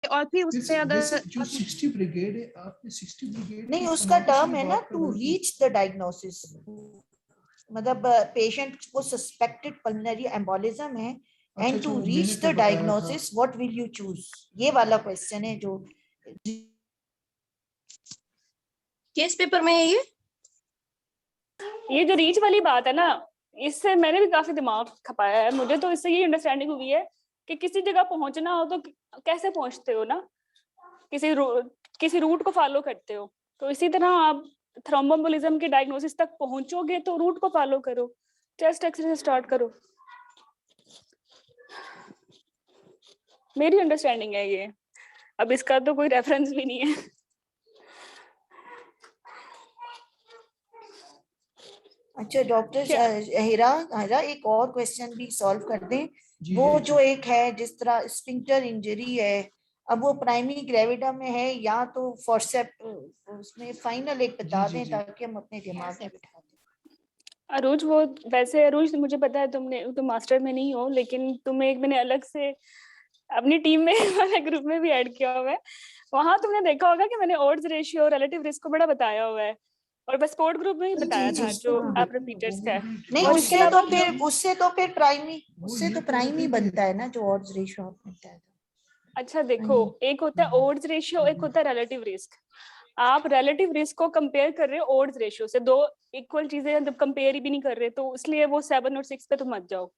और फिर उससे अगर जो 60 ब्रिगेड है, आपने 60 ब्रिगेड नहीं, उसका टर्म है ना टू रीच द डायग्नोसिस, मतलब पेशेंट को सस्पेक्टेड पल्मोनरी एम्बोलिज्म है and to reach the diagnosis what will you choose, ये वाला क्वेश्चन है जो केस पेपर में है। ये जो रीच वाली बात है ना, इससे मैंने भी काफी दिमाग खपाया है। मुझे तो इससे ये अंडरस्टैंडिंग हुई है कि किसी जगह पहुंचना हो तो कैसे पहुंचते हो ना, किसी रूट को फॉलो करते हो। तो इसी तरह आप थ्रोम्बोएम्बोलिज्म के डायग्नोसिस तक पहुंचोगे तो रूट को फॉलो करो, चेस्ट एक्सरे से स्टार्ट करो। मेरी अंडरस्टैंडिंग है ये, अब इसका तो कोई रेफरेंस भी नहीं है। अच्छा डॉक्टर हिरा, एक और क्वेश्चन भी सॉल्व कर दें। वो जो एक है जिस तरह स्फिंक्टर इंजरी है, अब वो प्राइमरी ग्रेविडा में है या तो फोर्सेप्स, उसमें फाइनल एक बता दें ताकि हम अपने दिमाग में बिठा दें। अरुज, वो वैसे अरुज मुझे पता है तुम मास्टर में नहीं हो, लेकिन तुम्हें एक मैंने अलग से अपनी टीम में वाले ग्रुप में भी ऐड किया हुआ है। वहां तुमने देखा होगा कि मैंने ऑड्स रेशियो और रिलेटिव रिस्क को बड़ा बताया हुआ है, और बस स्पोर्ट ग्रुप में ही बताया था जो आप रिपीटर्स का है। नहीं, उससे तो फिर प्राइमी बनता है ना जो ऑड्स रेशियो आपने बताया था। अच्छा देखो, एक होता है ऑड्स रेशियो, एक होता है रिलेटिव रिस्क। आप रिलेटिव रिस्क को कंपेयर कर रहे हो ऑड्स रेशियो से, दो इक्वल चीजें जब कंपेयर भी नहीं कर रहे, तो इसलिए वो 7 और 6 पे तो मत जाओ,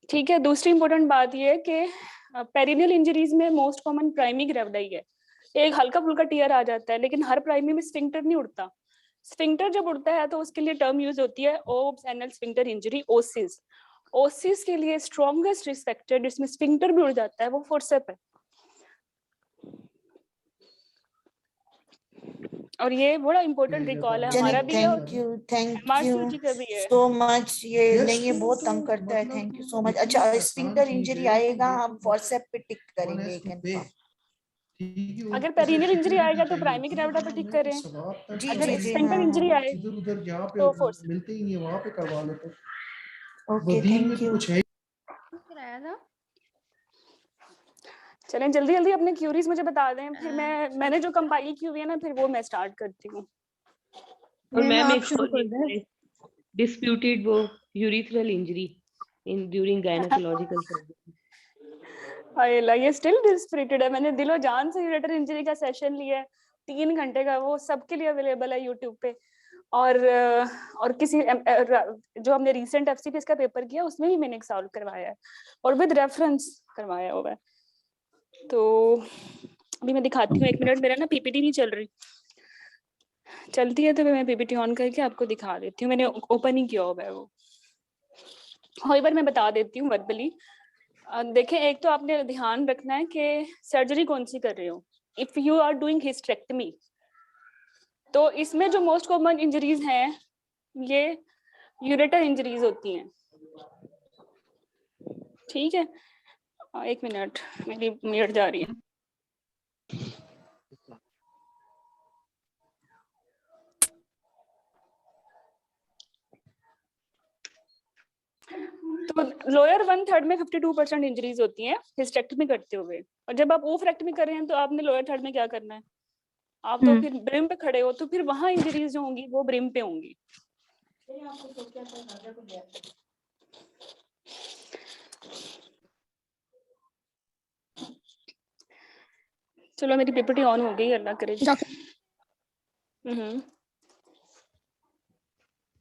ठीक है। दूसरी इंपॉर्टेंट बात ये है कि पेरिनियल इंजरीज में मोस्ट कॉमन प्राइमी ग्रेविडा ही है। एक हल्का फुल्का टीयर आ जाता है, लेकिन हर प्राइमी में स्फिंक्टर नहीं उड़ता। स्फिंक्टर जब उड़ता है तो उसके लिए टर्म यूज होती है obs anal sphincter injury, OASIS. OASIS के लिए स्ट्रॉन्गेस्ट रिस्क फैक्टर जिसमें स्फिंक्टर भी उड़ जाता है वो फोर्सेप है। और ये बड़ा इंपॉर्टेंट रिकॉल है हमारा भी, थैंक यू सो मच। ये नहीं, ये बहुत तंग करता है। Thank you so much. अच्छा, स्फिंक्टर इंजरी आएगा, हम फोर्सेप पे टिक करेंगे कंफर्म। अगर पेरिनियल इंजरी आएगा तो प्राइमरी ग्रेविडा पे टिक करें, अगर स्फिंक्टर इंजरी आए इधर जहाँ पे तो फोर्स मिलते ही नहीं है वहाँ पे करवा लो। तो ओके, थैंक यू। चलें जल्दी जल्दी अपने क्यूरीज मुझे बता दें, फिर मैंने जो कंपाइल की हुई है ना, फिर वो मैं स्टार्ट करती हूँ। और मैम एक डिस्प्यूटेड वो urethral injury in during gynaecological surgery. अल्लाह, ये स्टिल डिस्प्यूटेड है। मैंने दिलो जान से यूरेटर इंजरी का सेशन लिया है 3 घंटे का, वो सबके लिए अवेलेबल है यूट्यूब पे। और किसी जो हमने रिसेंट एफसीपीएस का पेपर किया उसमें भी मैंने सॉल्व करवाया है और विद रेफरेंस करवाया हुआ है। तो अभी मैं दिखाती हूँ, 1 मिनट, मेरा ना पीपीटी नहीं चल रही, चलती है तो मैं पीपीटी ऑन करके आपको दिखा देती हूँ। मैंने ओपन ही किया हुआ है वो, एक बार मैं बता देती हूँ वर्बली। देखें, एक तो आपने ध्यान रखना है कि सर्जरी कौन सी कर रहे हो। If you are doing hysterectomy तो इसमें जो मोस्ट कॉमन इंजरीज हैं ये यूरेटर इंजरीज होती हैं, ठीक है। 1 मिनट, मेरी मिनट जा रही है। तो लोअर 1/3 में 52% इंजरीज होती हैं हिस्टेक्टमी करते हुए, और जब आप ओफ्रेक्टमी कर रहे हैं तो आपने लोअर थर्ड में क्या करना है, आप तो फिर ब्रिम पे खड़े हो, तो फिर वहां इंजरीज जो होंगी वो ब्रिम पे होंगी। चलो मेरी पीपीटी ऑन हो गई, अल्लाह करे।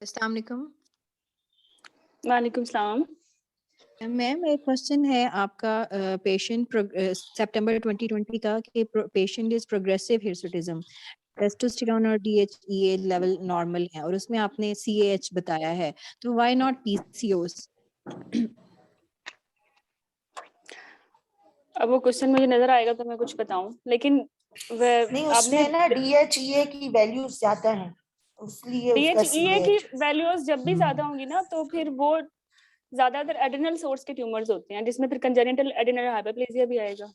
अस्सलाम वालेकुम। वालेकुम सलाम। मैम एक क्वेश्चन है आपका, पेशेंट सितंबर 2020 का कि patient is progressive hirsutism, testosterone और DHEA लेवल नॉर्मल है और उसमें आपने CAH बताया है, तो व्हाई नॉट PCOS? अब वो क्वेश्चन मुझे नजर आएगा तो मैं कुछ बताऊं, लेकिन नहीं, उसमें ना DHEA की वैल्यूज ज्यादा हैं, इसलिए उसका DHEA की वैल्यूज जब भी ज्यादा होंगी ना तो फिर वो ज्यादातर एड्रेनल सोर्स के ट्यूमर्स होते हैं, जिसमें फिर कंजेनिटल एड्रेनल हाइपरप्लेसिया भी आएगा।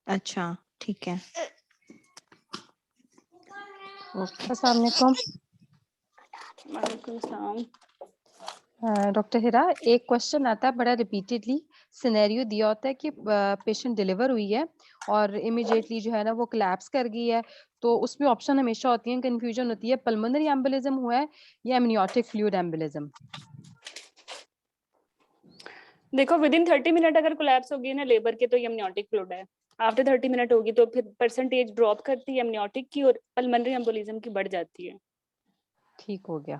अच्छा, ठीक है। अस्सलाम वालेकुम। वालेकुम सलाम। डॉक्टर हिरा, एक क्वेश्चन आता है बड़ा रिपीटेडली, सिनेरियो दिया होता है कि पेशेंट डिलीवर हुई है और इमीडिएटली जो है ना वो कोलैप्स कर गई है, तो उसमें ऑप्शन हमेशा होती है, कंफ्यूजन होती है, पल्मोनरी एम्बोलिज्म हुआ है या एमनियोटिक फ्लूइड एम्बोलिज्म। देखो विद इन 30 मिनट अगर कोलैप्स होगी ना लेबर के तो ये एमनियोटिक फ्लूइड है। आफ्टर 30 मिनट होगी तो फिर परसेंटेज ड्रॉप करती है एमनियोटिक की और पल्मोनरी एम्बोलिज्म की बढ़ जाती है। ठीक हो गया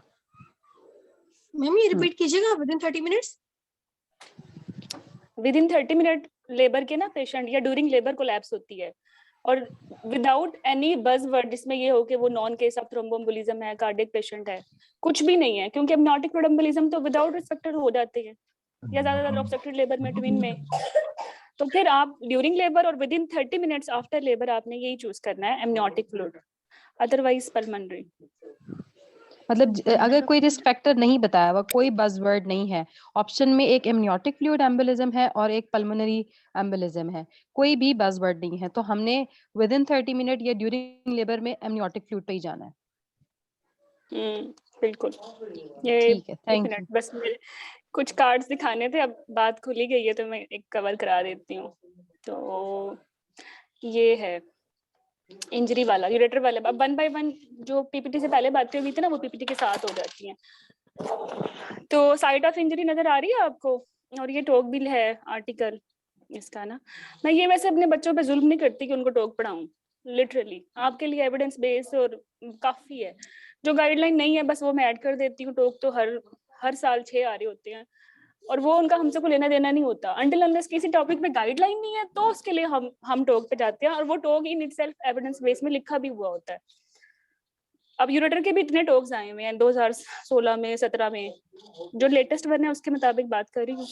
मैम, ये रिपीट कीजिएगा, with in 30 minutes. With in 30 minute labour के ना पेशेंट या ड्यूरिंग लेबर कोलैप्स होती है और विदाउट एनी बज़वर्ड जिसमें ये हो कि वो नॉन केस ऑफ थ्रोम्बोएम्बोलिज्म है, कार्डियक पेशेंट है, कुछ भी नहीं है, क्योंकि एमनियोटिक फ्लूइड एम्बोलिज्म तो विदाउट रिस्ट्रिक्टेड हो जाते हैं या ज्यादातर ऑब्स्ट्रक्टेड लेबर में ट्विन में। तो फिर आप ड्यूरिंग लेबर और with in 30 minutes after labour आपने यही चूज करना है, एमनियोटिक फ्लूइड, अदरवाइज पल्मोनरी। मतलब अगर कोई रिस्क फैक्टर नहीं बताया हुआ, कोई बज़वर्ड नहीं है, ऑप्शन में एक एमनियोटिक फ्लूइड एम्बोलिज्म है और एक पल्मोनरी एम्बोलिज्म है, कोई भी बज़वर्ड नहीं है, तो हमने विद इन 30 मिनट या ड्यूरिंग लेबर में एमनियोटिक फ्लूइड पे ही जाना है। बिल्कुल। ये ठीक है, एक थैंक मिनट यू। बस मेरे कुछ कार्ड्स दिखाने थे, अब बात खुली गई है तो मैं एक कवर करा देती हूँ। तो ये है इंजरी वाला, यूरेटर वाला। अब 1 by 1 जो पीपीटी से पहले बातें हुई थी ना वो पीपीटी के साथ हो जाती हैं। तो साइट ऑफ इंजरी नजर आ रही है आपको, और ये टोक बिल है आर्टिकल इसका ना। मैं ये वैसे अपने बच्चों पे जुल्म नहीं करती कि उनको टोक पढ़ाऊं, लिटरली आपके लिए एविडेंस बेस और काफी है। जो गाइडलाइन नहीं है बस वो मैं ऐड कर देती हूँ। टोक तो हर साल 6 आ रहे होते हैं और वो उनका हमसे कोई लेना देना नहीं होता। अंटिल अनलेस किसी टॉपिक में गाइडलाइन नहीं है तो उसके लिए हम टोक पे जाते हैं, और वो टोक इन इटसेल्फ एविडेंस बेस में लिखा भी हुआ होता है। अब यूरेटर के भी इतने टोक्स आए हुए हैं 2016 में, 17 में, जो लेटेस्ट वन है उसके मुताबिक बात कर रही हूँ।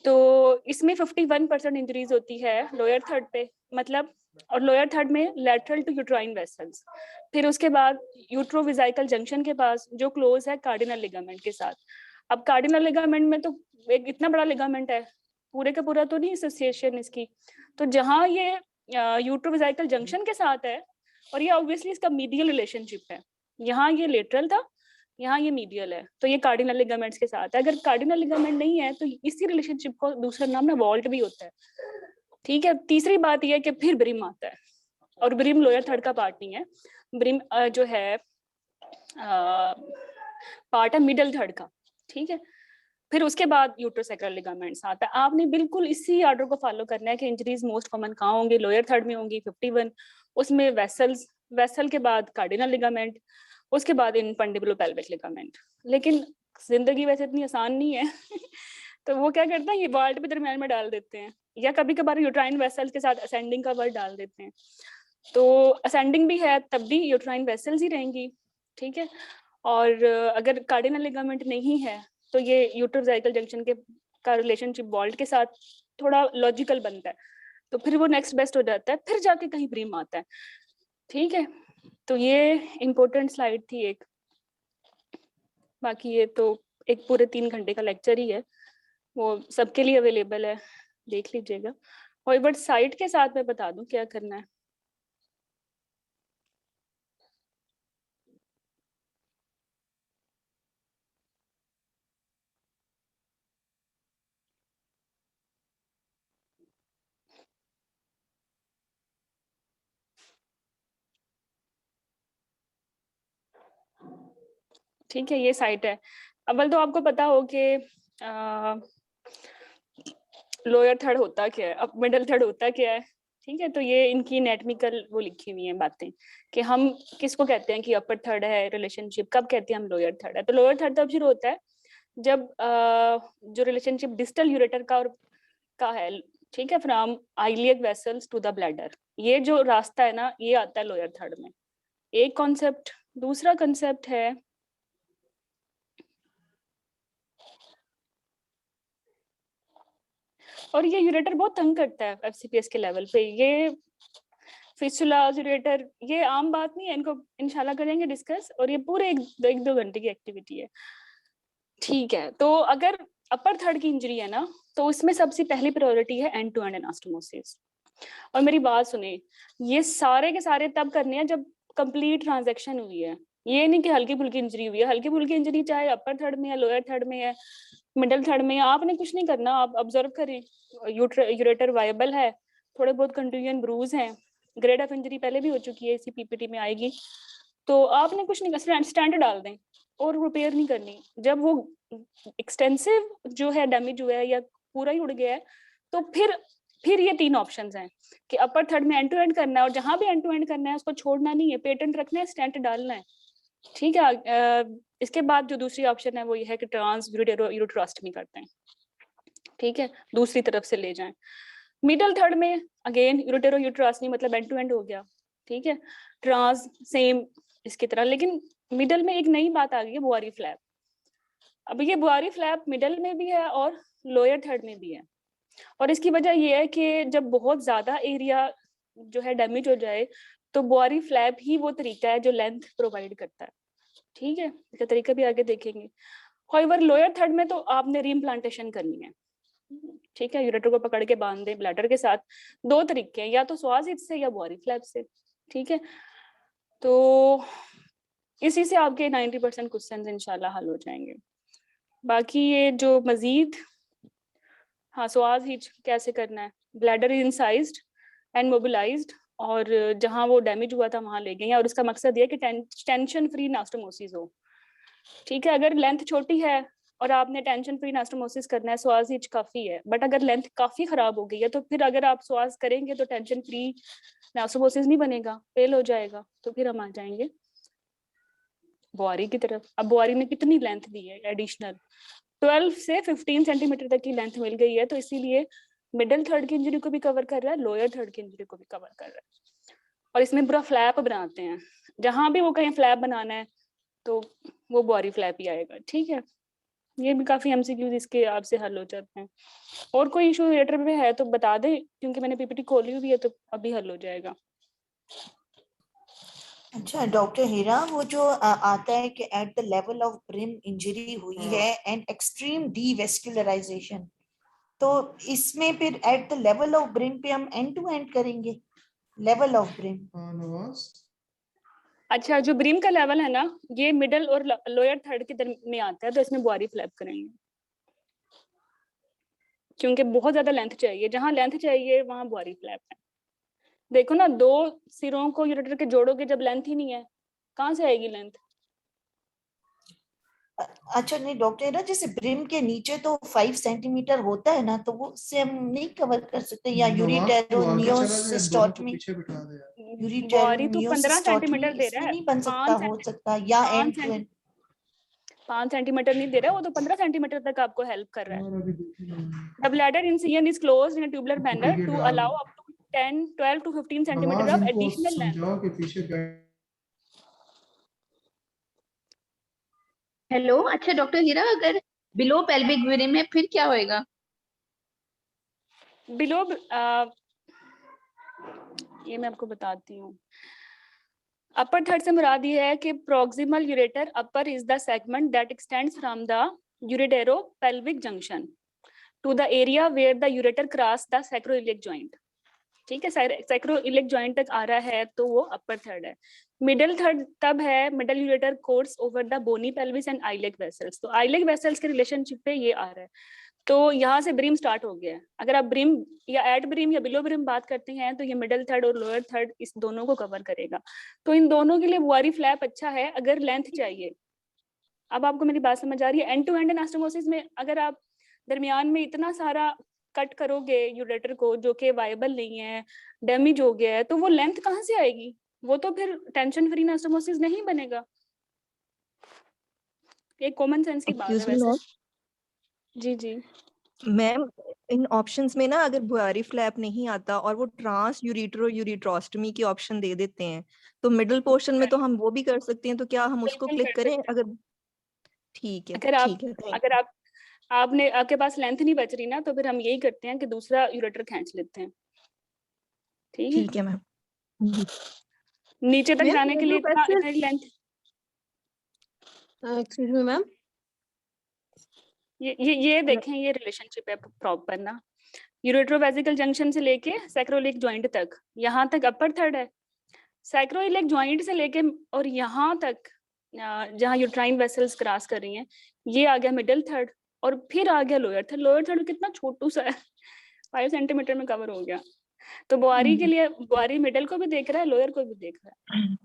तो इसमें 51% इंजरीज होती है लोअर थर्ड पे, मतलब, और लोअर थर्ड में लैटरल टू यूट्राइन वेसल्स। फिर उसके बाद यूट्रोविजाइकल जंक्शन के पास जो क्लोज है कार्डिनल लिगामेंट के साथ। अब कार्डिनल लिगामेंट में तो एक इतना बड़ा लिगामेंट है, पूरे का पूरा तो नहीं एसोसिएशन इसकी। तो जहाँ ये यूट्रोविजाइकल जंक्शन के साथ है, और ये ऑब्वियसली इसका मीडियल रिलेशनशिप है, यहाँ ये लेटरल था, यहाँ ये मीडियल है, तो ये कार्डिनल लिगामेंट्स के साथ है। अगर कार्डिनल लिगामेंट नहीं है तो इसी रिलेशनशिप को दूसरा नाम ना वॉल्ट भी होता है। ठीक है। तीसरी बात ये है कि फिर ब्रिम आता है, और ब्रिम लोअर थर्ड का पार्ट नहीं है। ब्रिम जो है पार्ट है मिडल थर्ड का। ठीक है। फिर उसके बाद यूट्रोसैक्रल लिगामेंट्स आता है। आपने बिल्कुल इसी ऑर्डर को फॉलो करना है कि इंजरीज मोस्ट कॉमन कहाँ होंगे, लोअर थर्ड में होंगी 51, उसमें वेसल के बाद कार्डिनल लिगामेंट, उसके बाद इनफंडिबुलोपेल्विक लिगामेंट। लेकिन जिंदगी वैसे इतनी आसान नहीं है तो वो क्या करते हैं, ये वर्ड भी दरम्यान में डाल देते हैं, या कभी कभार यूट्राइन वेसल के साथ असेंडिंग का वर्ड डाल देते हैं। तो असेंडिंग भी है तब भी यूट्राइन वेसल्स ही रहेंगी। ठीक है। और अगर कार्डिनल लिगामेंट नहीं है तो ये यूट्रोविजाइकल जंक्शन के का रिलेशनशिप वॉल्ट के साथ थोड़ा लॉजिकल बनता है, तो फिर वो नेक्स्ट बेस्ट हो जाता है, फिर जाके कहीं ब्रीम आता है। ठीक है। तो ये इम्पोर्टेंट स्लाइड थी एक। बाकी ये तो एक पूरे 3 घंटे का लेक्चर ही है, वो सबके लिए अवेलेबल है, देख लीजिएगा। और बट साइट के साथ मैं बता दूं क्या करना है। ठीक है। ये साइट है। अव्वल तो आपको पता हो कि लोअर थर्ड होता क्या है, अब मिडिल थर्ड होता क्या है। ठीक है। तो ये इनकी एनाटॉमिकल वो लिखी हुई है बातें कि हम किसको कहते हैं कि अपर थर्ड है रिलेशनशिप, कब कहते हैं हम लोअर थर्ड है। तो लोअर थर्ड तब शुरू होता है जब जो रिलेशनशिप डिस्टल यूरेटर का है। ठीक है। From iliac vessels to the bladder, ये जो रास्ता है ना ये आता है लोअर थर्ड में। एक कॉन्सेप्ट। दूसरा कॉन्सेप्ट है और ये यूरेटर बहुत तंग करता है एफसीपीएस के लेवल पे। ये फिस्टुला यूरेटर ये आम बात नहीं है, इनको इंशाल्लाह करेंगे डिस्कस, और ये पूरे 1-2 घंटे की एक्टिविटी है। ठीक है। तो अगर अपर थर्ड की इंजरी है ना तो उसमें सबसे पहली प्रायोरिटी है एंड टू एंड एनास्टोमोसिस। और मेरी बात सुने, ये सारे के सारे तब करने हैं जब कंप्लीट ट्रांजैक्शन हुई है, ये नहीं कि हल्की फुल्की इंजरी हुई है, हल्की फुल्की इंजरी चाहे अपर थर्ड में है, लोअर थर्ड में है, मिडल थर्ड में है, आपने कुछ नहीं करना, आप ऑब्जर्व करें यूरेटर वायबल है, थोड़े बहुत कंट्यूजन ब्रूज हैं, ग्रेड ऑफ इंजरी पहले भी हो चुकी है, इसी पीपीटी में आएगी, तो आपने कुछ नहीं करना, स्टैंड डाल दें और रिपेयर नहीं करनी। जब वो एक्सटेंसिव जो है डैमेज हुआ है या पूरा ही उड़ गया है, तो फिर ये 3 ऑप्शंस हैं कि अपर थर्ड में एंड टू एंड करना है, और जहां भी एंड टू एंड करना है उसको छोड़ना नहीं है, पेटेंट रखना है, स्टेंट डालना है, ठीक है। इसके बाद जो दूसरी ऑप्शन है वो ये है कि ट्रांस यूरेटरोस्टमी करते हैं, ठीक है, दूसरी तरफ से ले जाएं। मिडल थर्ड में अगेन यूरेटरोस्टमी मतलब एंड टू एंड हो गया, ठीक है, ट्रांस सेम इसकी तरह, लेकिन मिडल में एक नई बात आ गई है, बुआरी फ्लैप। अब ये बुआरी फ्लैप मिडल में भी है और लोअर थर्ड में भी है, और इसकी वजह ये है कि जब बहुत ज्यादा एरिया जो है डैमेज हो जाए तो बुआरी फ्लैप ही वो तरीका है जो लेंथ प्रोवाइड करता है, ठीक है, इसका तरीका भी आगे देखेंगे। हाउएवर लोअर थर्ड में तो आपने रीइम्प्लांटेशन करनी है, ठीक है, यूरेटर को पकड़ के बांध दें ब्लैडर के साथ, 2 तरीके हैं, या तो श्वास से या बुआरी फ्लैप से, ठीक है। तो इसी से आपके 90% क्वेश्चंस इंशाल्लाह हल हो जाएंगे। बाकी ये जो मजीद, हाँ, श्वास हिच कैसे करना है, ब्लैडर इंसाइज्ड एंड मोबिलाइज्ड, और जहाँ वो डैमेज हुआ था वहां ले गए हैं, और इसका मकसद ये है कि टेंशन फ्री एनास्टोमोसिस हो, ठीक है। अगर लेंथ छोटी है और आपने टेंशन फ्री एनास्टोमोसिस करना है, श्वास हिच काफी है, बट अगर लेंथ काफी खराब हो गई है तो फिर अगर आप श्वास करेंगे तो टेंशन फ्री एनास्टोमोसिस नहीं बनेगा, फेल हो जाएगा, तो फिर हम आ जाएंगे बुआरी की तरफ। अब बुआरी ने कितनी लेंथ दी है एडिशनल, 12 से 15 सेंटीमीटर तक की लेंथ मिल गई है, तो इसीलिए मिडिल थर्ड की इंजरी को भी कवर कर रहा है, लोअर थर्ड की इंजरी को भी कवर कर रहा है, और इसमें पूरा फ्लैप बनाते हैं, जहां भी वो कहीं फ्लैप बनाना है तो वो बुआरी फ्लैप ही आएगा, ठीक है। ये भी काफी एमसीक्यूज इसके आपसे हल हो जाते हैं। और कोई इशू लेटर में है तो बता दें, क्योंकि मैंने पीपीटी खोली हुई है तो अभी हल हो जाएगा। अच्छा डॉक्टर हीरा, वो जो आता है कि at the level of brim injury हुई है एंड एक्सट्रीम डीवेस्कुलराइजेशन, तो इसमें फिर at the level of brim पे हम एंड टू एंड करेंगे, लेवल ऑफ ब्रिम? नवाज, अच्छा, जो ब्रीम का लेवल है ना, ये मिडल और लोअर थर्ड के में आता है, तो इसमें बुआरी फ्लैप करेंगे, क्योंकि बहुत ज्यादा लेंथ चाहिए, जहां लेंथ चाहिए वहां बुआरी फ्लैप है। देखो ना, 2 सिरों को यूरेटर के जोड़ोगे जब लेंथ ही नहीं है, कहाँ से आएगी लेंथ? अच्छा नहीं डॉक्टर हीरा, जैसे ब्रिम के नीचे तो 5 सेंटीमीटर होता है ना, तो वो उससे हम नहीं कवर कर सकते, या यूरिटेरोनियोसिस्टोटमी, पीछे बिठा दे यार। बुआरी तो 15 सेंटीमीटर दे रहा है, नहीं बन सकता, हो सकता या एंड टू एंड 5 सेंटीमीटर नहीं दे रहा, वो तो 15 सेंटीमीटर तक आपको हेल्प कर रहा है। यार अभी देखिए The bladder incision is closed in a tubular manner brigade to डाल। allow up to 10, 12 to 15 centimeter Nawaz, of इनको additional length. समझाओ कि पीछे हेलो, अच्छा डॉक्टर हीरा, अगर बिलो पेल्विक ब्रिम में फिर क्या होएगा? Below, ये मैं आपको बताती हूँ। अपर थर्ड से मुराद ये है कि proximal ureter upper is the segment that extends from the uretero-pelvic junction to the area where the ureter cross the sacroiliac joint. ठीक है, sacroiliac joint तक आ रहा है तो वो अपर थर्ड है। मिडल थर्ड तब है middle ureter course over the bony pelvis and iliac vessels, तो आइलेक वेसल्स के रिलेशनशिप पे ये आ रहा है, तो यहाँ से ब्रिम स्टार्ट हो गया है। अगर आप ब्रिम या एट ब्रिम या बिलो ब्रिम बात करते हैं तो ये मिडल थर्ड और लोअर थर्ड इस दोनों को कवर करेगा, तो इन दोनों के लिए बुआरी फ्लैप अच्छा है अगर लेंथ चाहिए। अब आपको मेरी बात समझ आ रही है? एंड टू एंड एनास्टोमोसिस में अगर आप दरमियान में इतना सारा कट करोगे यूरेटर को जो कि वायबल नहीं है, डैमेज हो गया है, तो वो लेंथ कहाँ से आएगी? वो तो फिर टेंशन फ्री एनास्टोमोसिस नहीं बनेगा। एक कॉमन सेंस की बात है वैसे। जी जी मैम, इन ऑप्शंस में ना अगर बुआरी फ्लैप नहीं आता और वो ट्रांस यूरिट्रोस्टमी की ऑप्शन दे देते हैं, तो मिडिल पोर्शन में तो हम वो भी कर सकते हैं, तो क्या हम उसको बिल्कुल क्लिक कर करें? सकते अगर ठीक है, अगर आप ठीक है, thank अगर आप आपने आपके पास लेंथ नहीं बच रही ना, तो फिर हम यही करते हैं कि दूसरा यूरेटर खींच लेते हैं। ठीक है, ठीक है मैम। नीचे तक मैम, जाने के लिए इतना लेंथ, एक्सक्यूज मी मैम, ये देखें, ये रिलेशनशिप है प्रॉपर ना, यूरेट्रोवेसिकल जंक्शन से लेके सैक्रोइलिक जॉइंट तक, यहाँ तक अपर थर्ड है, सैक्रोइलिक जॉइंट से लेके और यहाँ तक जहाँ यूट्राइन वेसल्स क्रॉस कर रही हैं, ये आ गया मिडिल थर्ड और फिर आ गया लोअर थर्ड। लोअर थर्ड कितना छोटू सा है, 5 सेंटीमीटर में कवर हो गया। तो बुआरी के लिए बुआरी मिडिल को भी देख रहा है, लोअर को भी देख रहा है।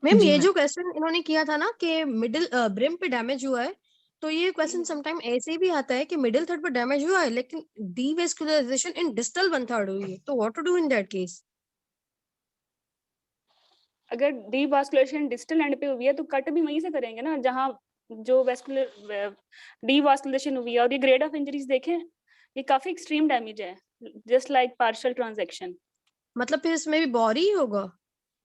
मैम जी ये मैम। जो क्वेश्चन इन्होंने किया था ना कि मिडिल ब्रिम पे डैमेज हुआ है, तो ये क्वेश्चन समटाइम ऐसे भी आता है कि मिडिल थर्ड पर डैमेज हुआ है लेकिन डीवेस्कुलराइजेशन इन डिस्टल 1/3 हुई है, तो what to do in that case? अगर डीवास्कुलेशन डिस्टल एंड पे हुई है तो कट भी वहीं से करेंगे ना जहाँ जो वेस्कुलर डीवास्कुलेशन हुई है। और ये ग्रेड ऑफ इंजरीज देखें, ये काफी एक्सट्रीम डैमेज है, जस्ट लाइक पार्शियल ट्रांजैक्शन। मतलब फिर इसमें भी बॉरी ही होगा?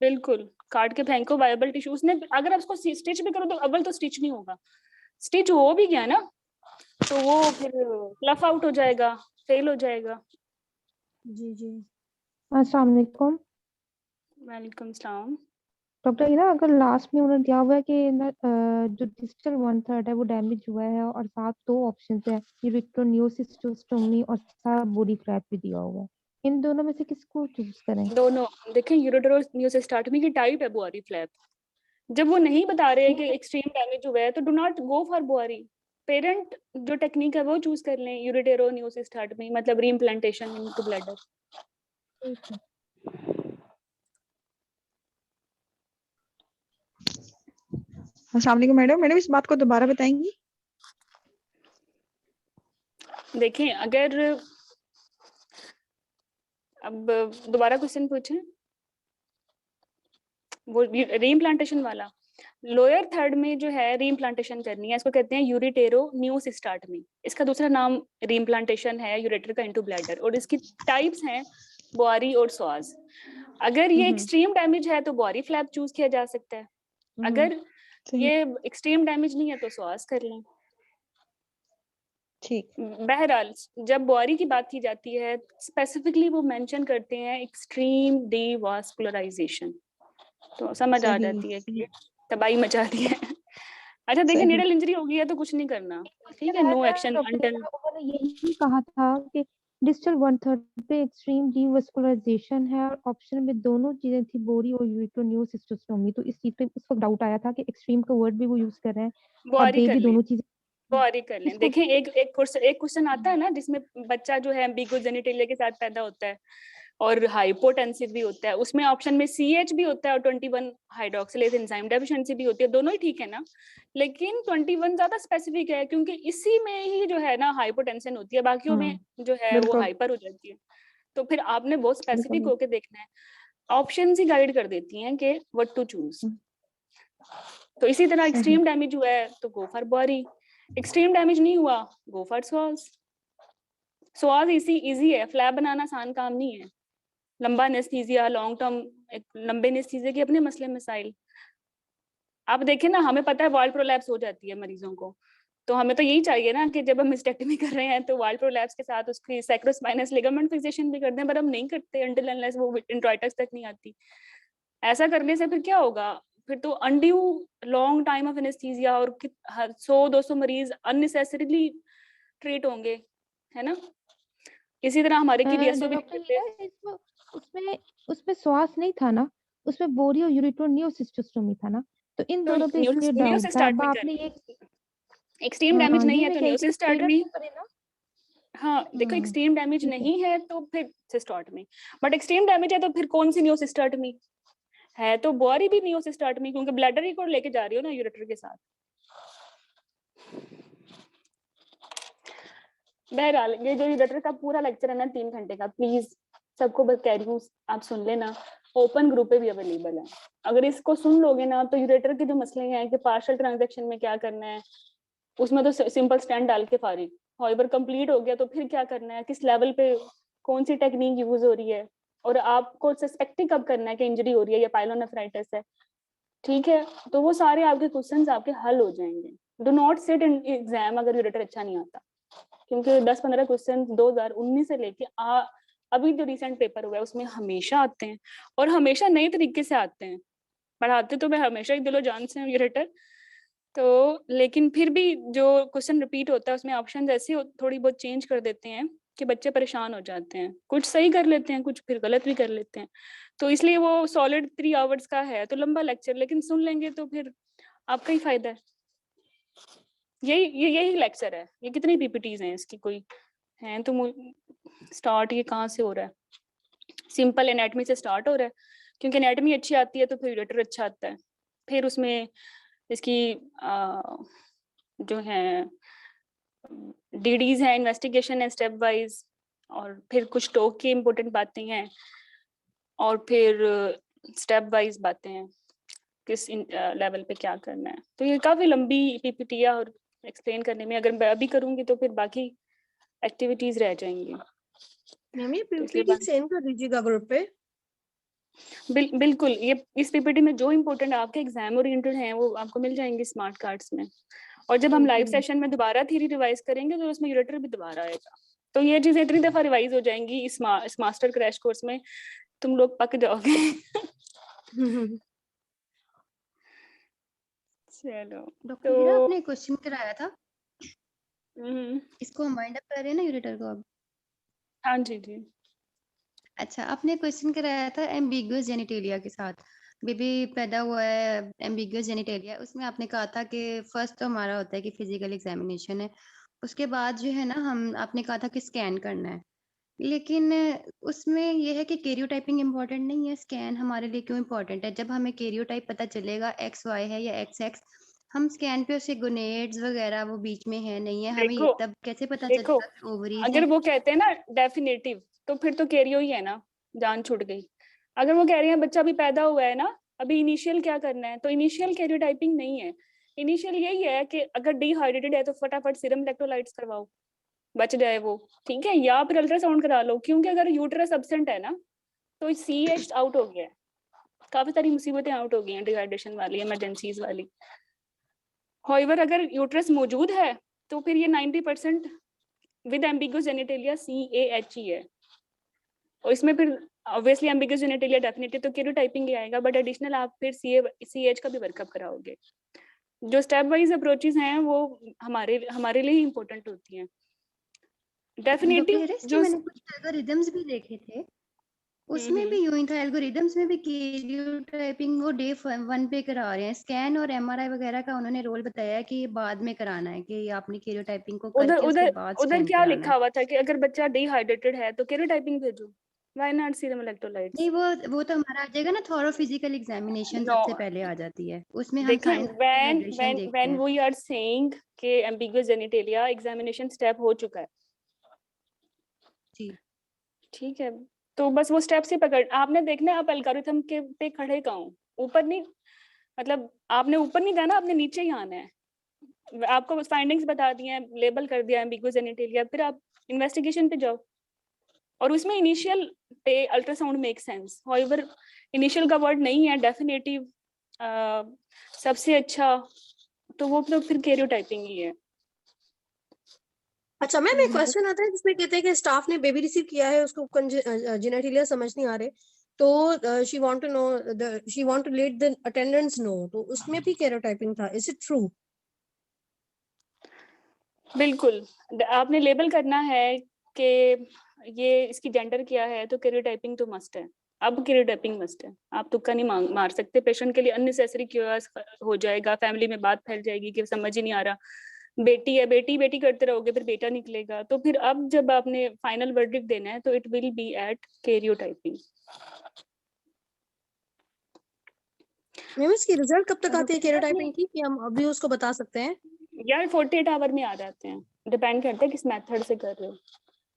बिल्कुल, काट के फेंको वायबल टिश्यूज ने। अगर आप उसको स्टिच भी करो तो अव्वल तो स्टिच नहीं होगा, स्टिच हो भी गया ना तो वो फिर फ्लफ आउट हो जाएगा, फेल हो जाएगा। जी जी। अस्सलाम वालेकुम वेलकम सलाम। डॉक्टर हिरा, अगर लास्ट में उन्होंने दिया हुआ है कि जो डिजिटल 1/3 है वो डैमेज हुआ है और साथ 2 ऑप्शन है, यूरेट्रोनियोसिस्टोमी और साथ बॉडी फ्लैप भी दिया हुआ है, इन दोनों में से किसको चूज करें? दोनों देखें, यूरोट्रोनियोसिस्टोमी की टाइप है बुआरी फ्लैप। जब वो नहीं बता रहे कि एक्सट्रीम डैमेज हुआ है तो डू नॉट गो फॉर बुआरी। पेरेंट जो टेक्निक है वो चूज कर लें, यूरेटेरोनियोसिस्टोमी मतलब रीइम्प्लांटेशन इनटू ब्लैडर। ठीक है। अस्सलाम वालेकुम मैडम। मैडम इस बात को दोबारा बताएंगी? देखें, अगर अब दोबारा क्वेश्चन पूछें, वो रीइम्प्लांटेशन वाला। लोअर थर्ड में जो है रीइम्प्लांटेशन करनी है, इसको कहते हैं यूरेटेरोनियोसिस्टोमी। इसका दूसरा नाम रीइम्प्लांटेशन है यूरेटर का इनटू ब्लैडर, और इसकी टाइप्स हैं बुआरी और स्वाज। अगर ये एक्सट्रीम डैमेज है तो बुआरी फ्लैप चूज किया जा सकता है, अगर ये एक्सट्रीम डैमेज नहीं है तो स्वाज कर लें। ठीक। बहरहाल जब बुआरी की बात की जाती है स्पेसिफिकली वो मेंशन करते हैं एक्सट्रीम डीवास्कुलराइजेशन, तो समझ आ जाती है कि तबाही मचा दी है। अच्छा देखिए, नीडल इंजरी हो गई है तो कुछ नहीं करना, ठीक है, नो एक्शन अंटिल। उन्होंने यही कहा था कि डिजिटल 1/3 पे एक्सट्रीम डीवास्कुलराइजेशन है और ऑप्शन में दोनों चीजें थी, बोरी और यूरेट्रोनियोसिस्टोमी। तो इस चीज पे उस वक्त डाउट आया था कि एक्सट्रीम का वर्ड भी वो यूज कर रहे हैं और बुआरी दे कर भी लें, दोनों चीजें। बुआरी कर लें। देखें, एक क्वेश्चन आता है ना जिसमें बच्चा जो है एम्बिगुअस जेनिटलिया के साथ पैदा होता है और हाइपोटेंसिव भी होता है, उसमें ऑप्शन में CH भी होता है और 21 हाइड्रोक्सिलेज एंजाइम डेफिशिएंसी भी होती है, दोनों ही ठीक है ना। लेकिन 21 ज्यादा स्पेसिफिक है क्योंकि इसी में ही जो है ना हाइपोटेंशन होती है, बाकियों में जो है वो हाइपर हो जाती है। तो फिर आपने बहुत स्पेसिफिक होके देखना है, ऑप्शन ही गाइड कर देती हैं कि व्हाट टू चूज। तो इसी तरह एक्सट्रीम डैमेज हुआ है तो गो फॉर बुआरी, एक्सट्रीम डैमेज नहीं हुआ गो फॉर स्वाज। स्वाज इजी है, फ्लैप बनाना आसान काम नहीं है। लंबा एनेस्थीसिया, लॉन्ग टर्म, लंबे एनेस्थीसिया के अपने मसले मसाइल। आप देखें ना, हमें पता है वॉल प्रोलैप्स हो जाती है मरीजों को, तो हमें तो यही चाहिए ना कि जब हम हिस्टेक्टमी कर रहे हैं तो वॉल प्रोलैप्स के साथ उसकी सैक्रोस्पाइनस लिगामेंट फिक्सेशन भी करते हैं, पर हम नहीं करते अनटिल अनलेस वो इंट्राइटस तक नहीं आती। ऐसा करने से फिर क्या होगा, फिर तो undue long time of anaesthesia और 100-200 मरीज अननेसेसरीली ट्रीट होंगे, है ना। इसी तरह हमारे की DSO भी डॉक्टर करते हैं। हिरा, उसमें श्वास नहीं था ना, उसमें बोरी और यूरेट्रोनियोसिस्टोमी था ना, तो इन तो दोनों पे इसलिए डाउट था। न्यूसिस्टोमी आपने ये एक्सट्रीम डैमेज नहीं ये है मैं तो कह रही थी न्यूसिस्टोमी। करे ना। हाँ देखो, एक्सट्रीम डैमेज ठीक है। नहीं है तो फिर सिस्टोटमी, बट एक्सट्रीम डैमेज है तो फिर कौन सी न्यूसिस्टोटमी है, तो बुआरी भी न्यूसिस्टोटमी, क्योंकि ब्लैडर ही को लेके जा रही हो ना यूरेटर के साथ। बहरहाल ये जो यूरेटर का पूरा लेक्चर है ना 3 घंटे का, प्लीज सबको बस कह रही हूँ आप सुन लेना, ओपन ग्रुप पे भी अवेलेबल है। अगर इसको सुन लोगे ना तो यूरेटर के जो मसले हैं कि पार्शियल ट्रांजैक्शन में क्या करना है, उसमें तो सिंपल स्टैंड डाल के फारिग। हाउएवर कंप्लीट हो गया तो फिर क्या करना है, किस लेवल पे कौन सी टेक्निक यूज हो रही है, और आपको सस्पेक्ट ही कब करना है कि इंजरी हो रही है या पाइलोनेफ्राइटिस है, ठीक है। तो वो सारे आपके क्वेश्चंस आपके हल हो जाएंगे। Do not sit in exam अगर यूरेटर अच्छा नहीं आता, क्योंकि 10-15 क्वेश्चन 2019 से लेके अभी जो रिसेंट पेपर हुआ है उसमें हमेशा आते हैं, और हमेशा नए तरीके से आते हैं। पढ़ाते तो मैं हमेशा ही दिलो जान से हूँ यूरेटर, तो लेकिन फिर भी जो क्वेश्चन रिपीट होता है उसमें ऑप्शन ऐसे थोड़ी बहुत चेंज कर देते हैं कि बच्चे परेशान हो जाते हैं, कुछ सही कर लेते हैं, कुछ फिर गलत भी कर लेते हैं। तो इसलिए वो सॉलिड 3 आवर्स का है तो लंबा लेक्चर, लेकिन सुन लेंगे तो फिर आपका ही फायदा है। यही लेक्चर है। ये कितनी पीपीटीज हैं इसकी, कोई है तो स्टार्ट ये कहाँ से हो रहा है? सिंपल एनाटमी से स्टार्ट हो रहा है, क्योंकि एनाटमी अच्छी आती है तो फिर यूरेटर अच्छा आता है। फिर उसमें इसकी जो है डीडीज है, इन्वेस्टिगेशन है स्टेप वाइज, और फिर कुछ टॉक की इम्पोर्टेंट बातें हैं, और फिर स्टेप वाइज बातें हैं किस लेवल पे क्या करना है। तो ये काफी लंबी पीपीटी है और एक्सप्लेन करने में अगर मैं अभी करूंगी तो फिर बाकी एक्टिविटीज रह जाएंगी। मैम ये तो इसलिए पीपीटी सेंड कर दीजिएगा ग्रुप पे। बिल्कुल, ये इस पीपीटी में जो इम्पोर्टेंट आपके एग्जाम ओरिएंटेड हैं वो आपको मिल जाएंगे स्मार्ट कार्ड्स में। और जब हम लाइव सेशन में दोबारा थ्योरी रिवाइज करेंगे तो उसमें यूरेटर भी दोबारा आएगा। तो ये चीजें इतनी दफा रिवाइज हो जाएंगी इस मास्टर क्रैश कोर्स में, तुम लोग पक जाओगे। चलो डॉक्टर हीरा तो आपने क्वेश्चन कराया था, इसको हम वाइंड अप कर रहे हैं ना यूरेटर को अब? हाँ जी जी। अच्छा, आपने क्वेश्चन कराया था एम्बिगुअस जेनिटेलिया के साथ, बेबी पैदा हुआ है एम्बिगुअस जेनिटेलिया, उसमें आपने कहा था कि फर्स्ट तो हमारा होता है कि फिजिकल एग्जामिनेशन है, उसके बाद जो है ना आपने कहा था कि स्कैन करना है, लेकिन उसमें यह है कि कैरियोटाइपिंग इम्पोर्टेंट नहीं है, स्कैन हमारे लिए क्यों इम्पोर्टेंट है? जब हमें कैरियोटाइप पता चलेगा XY है या XX, हम स्कैन पे उसे गोनेड्स वगैरह वो बीच में है नहीं है, हमें ये तब कैसे पता देखो चलेगा कि ओवरीज अगर हैं? वो कहते हैं ना डेफिनेटिव, तो फिर तो कैरियो ही है ना, जान छूट गई। अगर वो कह रही है बच्चा अभी पैदा हुआ है ना, अभी इनिशियल क्या करना है, तो इनिशियल कैरियोटाइपिंग नहीं है। इनिशियल यही है कि अगर डिहाइड्रेटेड है तो फटाफट सीरम इलेक्ट्रोलाइट्स करवाओ, बच जाए वो, ठीक है, या फिर अल्ट्रासाउंड करा लो, क्योंकि अगर यूट्रस एब्सेंट है ना तो CH आउट हो गया है, काफी सारी मुसीबतें आउट हो गई हैं डिहाइड्रेशन वाली, इमरजेंसीज वाली। होइवर अगर यूट्रस मौजूद है तो फिर ये 90% विद एम्बिगुअस जेनिटेलिया CAH ही है, और इसमें फिर ऑब्वियसली एम्बिगुअस जेनिटेलिया डेफिनेटली तो कैरियोटाइपिंग ही आएगा, बट एडिशनल आप फिर CH का भी वर्कअप कराओगे। जो स्टेप वाइज अप्रोचेस हैं वो हमारे लिए इम्पोर्टेंट होती हैं। डेफिनेटिव जो मैंने कुछ एल्गोरिदम्स भी देखे थे, उसमें भी यूं ही था, एल्गोरिदम्स में भी कैरियोटाइपिंग वो डे 1 पे करा रहे हैं, स्कैन और MRI वगैरह का उन्होंने रोल बताया कि ये बाद में कराना है, कि आपने कैरियोटाइपिंग को करके उसके बाद उधर स्कैन क्या कराना लिखा है। हुआ था कि अगर बच्चा डिहाइड्रेटेड है तो कैरियोटाइपिंग भेजो, व्हाई नॉट सीरम इलेक्ट्रोलाइट्स? नहीं, वो तो हमारा आ जाएगा ना, थॉरो फिजिकल एग्जामिनेशन नो, सबसे पहले आ जाती है, उसमें हम देखिए साइंस हाइड्रेशन देखते व्हेन हैं। वी आर सेइंग कि एम्बिगुअस जेनिटेलिया एग्जामिनेशन स्टेप हो चुका है, जी ठीक है, तो बस वो स्टेप से पकड़, आपने देखना है आप एल्गोरिथम के पे खड़े कहाँ हो, ऊपर नहीं, मतलब आपने ऊपर नहीं जाना, आपने नीचे ही आना है। आपको फाइंडिंग्स बता दी हैं, लेबल कर दिया एम्बिगुअस जेनिटेलिया, फिर आप इन्वेस्टिगेशन पे जाओ, और उसमें इनिशियल पे ultrasound make sense. However initial का वर्ड नहीं है, डेफिनेटिव सबसे अच्छा, तो वो तो फिर कैरियोटाइपिंग ही है। अच्छा मैम, एक क्वेश्चन आता है जिसमें कहते हैं कि स्टाफ ने बेबी रिसीव किया है, उसको जेनेटिलिया समझ नहीं आ रहे, तो she want to know, she want to let the attendants know, तो उसमें भी कैरियोटाइपिंग था, इज इट ट्रू? बिल्कुल, आपने लेबल करना है कि ये इसकी जेंडर क्या है, तो कैरियोटाइपिंग तो मस्ट है, अब कैरियोटाइपिंग मस्ट है, आप तुक्का नहीं मार सकते। पेशेंट के लिए अननेसेसरी क्यूरियस हो जाएगा, फैमिली में बात फैल जाएगी कि समझ ही नहीं आ रहा, बेटी है बेटी बेटी करते रहोगे फिर बेटा निकलेगा। तो फिर अब जब आपने फाइनल वर्डिक्ट देना है तो it will be at karyotyping. Ma'am इसकी रिजल्ट कब तक आती है कैरियोटाइपिंग की, कि हम अभी उसको बता सकते हैं? यार 48 आवर में आ जाते हैं, डिपेंड करता है किस मेथड से कर रहे हो।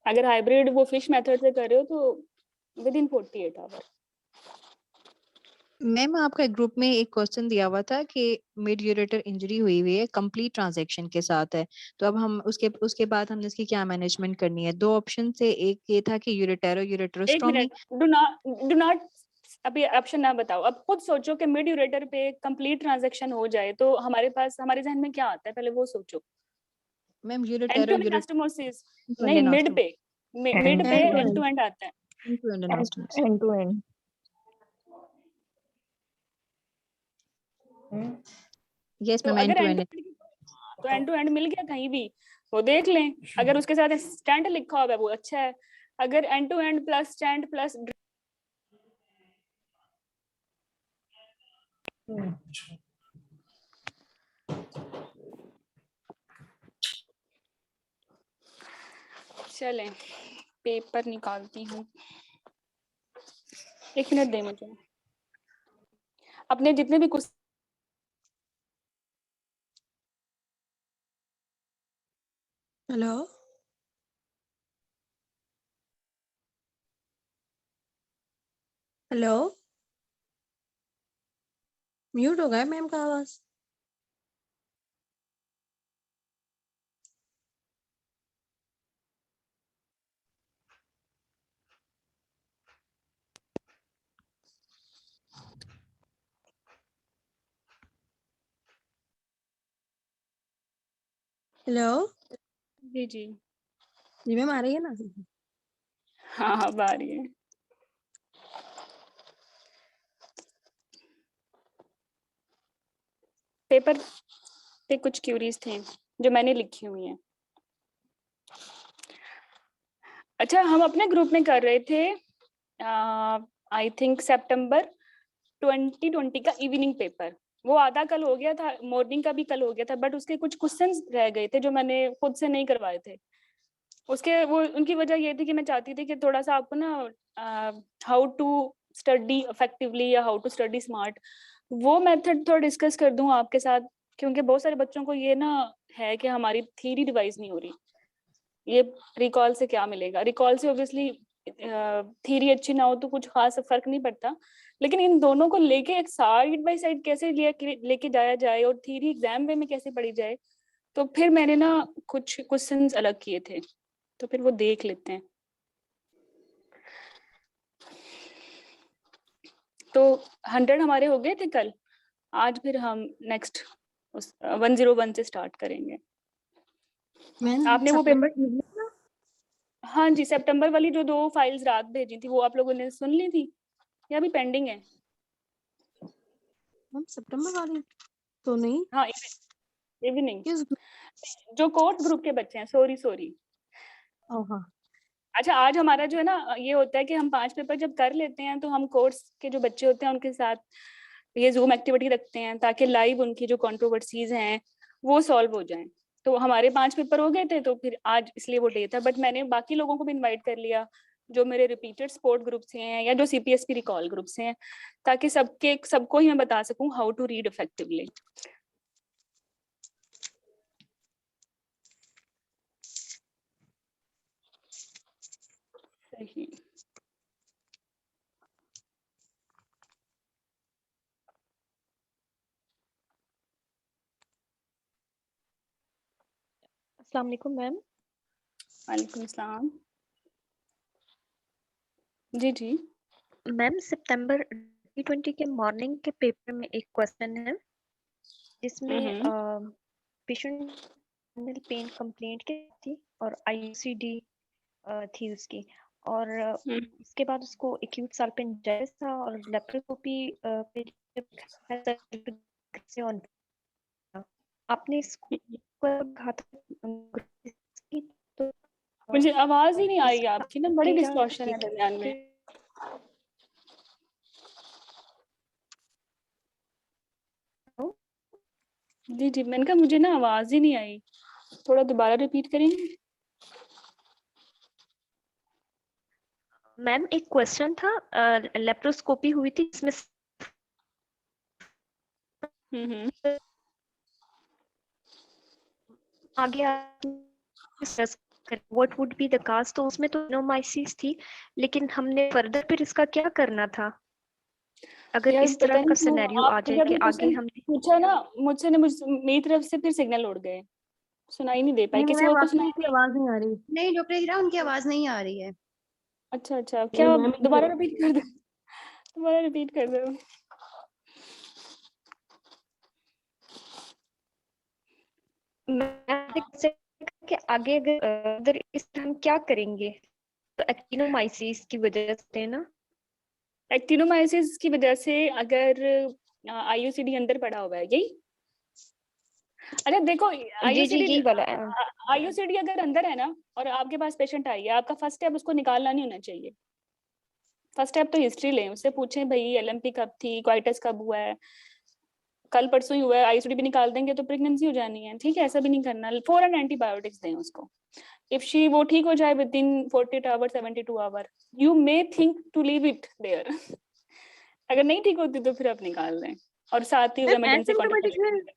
अगर हाइब्रिड वो फिश मेथड से कर रहे हो तो विद इन 48 आवर। मैम आपका ग्रुप में एक क्वेश्चन दिया हुआ था कि मिड यूरेटर इंजरी हुई है, कंप्लीट ट्रांजैक्शन के साथ है, तो अब हम उसके बाद हमने इसकी क्या मैनेजमेंट करनी है? दो ऑप्शन से, एक ये था कि एक यूरेटेरोस्टोमी। मिनट, डू नॉट अभी ऑप्शन ना बताओ, अब खुद सोचो कि मिड यूरेटर पे कंप्लीट ट्रांजैक्शन हो जाए तो हमारे पास हमारे जहन में क्या आता है, पहले वो सोचो। मैम एंटोएनास्टोमोसिस नहीं, मिड पे एंड टू एंड आता है। And to end. Yes ma'am, अगर एंड टू एंड। तो एंड टू एंड मिल गया कहीं भी वो देख लें, अगर उसके साथ स्टैंड लिखा हुआ है वो अच्छा है, अगर end to end plus stand plus चलें पेपर निकालती हूँ, 1 मिनट दे मुझे। अपने जितने भी कुछ हेलो हेलो, म्यूट हो गया मैम का आवाज। हेलो जी जी जी मैम आ रही है ना? हाँ हाँ अब आ रही है। पेपर पे कुछ क्यूरीज थे जो मैंने लिखी हुई हैं। अच्छा, हम अपने ग्रुप में कर रहे थे आई थिंक सितंबर 2020 का इवनिंग पेपर, वो आधा कल हो गया था, मॉर्निंग का भी कल हो गया था, बट उसके कुछ क्वेश्चंस रह गए थे जो मैंने खुद से नहीं करवाए थे। उसके वो उनकी वजह ये थी कि मैं चाहती थी कि थोड़ा सा आपको ना हाउ टू स्टडी इफेक्टिवली या हाउ टू स्टडी स्मार्ट, वो मेथड थोड़ा डिस्कस कर दूं आपके साथ, क्योंकि बहुत सारे बच्चों को ये ना है कि हमारी थ्योरी रिवाइज नहीं हो रही, ये रिकॉल से क्या मिलेगा। रिकॉल से ऑब्वियसली थ्योरी अच्छी ना हो तो कुछ खास फर्क नहीं पड़ता, लेकिन इन दोनों को लेके एक साइड बाय साइड कैसे लेके जाया जाए और थ्योरी एग्जाम वे में कैसे पढ़ी जाए, तो फिर मैंने ना कुछ क्वेश्चंस अलग किए थे, तो फिर वो देख लेते हैं। तो 100 हमारे हो गए थे कल, आज फिर हम नेक्स्ट 101 से स्टार्ट करेंगे। आपने वो पेपर, हाँ जी, सितंबर वाली जो 2 फाइल्स रात भेजी थी वो आप लोगों ने सुन ली थी या अभी पेंडिंग है? मैम सितंबर वाली तो नहीं। हाँ इवनिंग, जो कोर्स ग्रुप के बच्चे हैं, सॉरी। हाँ अच्छा, आज हमारा जो है ना ये होता है कि हम 5 पेपर जब कर लेते हैं तो हम कोर्स के जो बच्चे होते हैं उनके साथ ये जूम एक्टिविटी रखते हैं ताकि लाइव उनकी जो कंट्रोवर्सीज हैं वो सॉल्व हो जाएं। तो हमारे 5 पेपर हो गए थे, तो फिर आज इसलिए वो डे था, बट मैंने बाकी लोगों को भी इनवाइट कर लिया जो मेरे रिपीटेड सपोर्ट ग्रुप से हैं या जो CPSP रिकॉल ग्रुप से हैं, ताकि सबको ही मैं बता सकूं हाउ टू रीड इफेक्टिवली। सही। अस्सलाम वालेकुम मैम। वालेकुम सलाम। जी जी मैम सितंबर 2020 के मॉर्निंग के पेपर में एक क्वेश्चन है जिसमें पेशेंट पेन कंप्लेंट की थी और IUCD थी उसकी, और उसके बाद उसको एक्यूट साल्पिंजाइटिस था और लेप्रोस्कोपी आपने इसको तो मुझे आवाज ही नहीं आ रही आपकी ना, बड़ी डिस्टॉर्शन है दरमियान में। जी जी, मैंने कहा मुझे ना आवाज ही नहीं आई, थोड़ा दोबारा रिपीट करेंगे? मैम एक क्वेश्चन था, लेप्रोस्कोपी हुई थी इसमें आगे what would be the cost, तो उसमें तो एडेनोमाइसिस थी, लेकिन हमने फर्दर फिर इसका क्या करना था अगर यार इस तरह का सिनेरियो आ जाए कि आगे हम पूछा ना मुझसे, मेरी तरफ से फिर सिग्नल उड़ गए, सुनाई नहीं दे पाई, किसी और को सुनाई दी? आवाज नहीं आ रही। नहीं डॉक्टर हीरा, उनकी आवाज नहीं आ रही है। अच्छा, क्या दोबारा रिपीट कर दो, दोबारा रिपीट कर दो। कि आगे अगर इस हम क्या करेंगे, तो एक्टिनोमाइसिस की वजह से ना, एक्टिनोमाइसिस की वजह से अगर IUCD अंदर पड़ा हुआ है, यही अच्छा देखो, जी जी यही वाला है। आईयूसीडी अगर अंदर है ना और आपके पास पेशेंट आई है, आपका फर्स्ट स्टेप उसको निकालना नहीं होना चाहिए। फर्स्ट स्टेप तो हिस्ट्री लें, उससे पूछें भाई एलएमपी कब थी, क्वाइटस कब हुआ है, कल परसों ही हुआ है, आईयूसीडी भी निकाल देंगे तो प्रेगनेंसी हो जानी है। ठीक है, ऐसा भी नहीं करना। फॉरन एंटीबायोटिक्स दें उसको। इफ शी वो ठीक हो जाए within 48 hour 72 hour, you may think to leave it there. अगर नहीं ठीक होती तो फिर आप निकाल दें, और साथ ही इमरजेंसी कॉन्टेक्ट।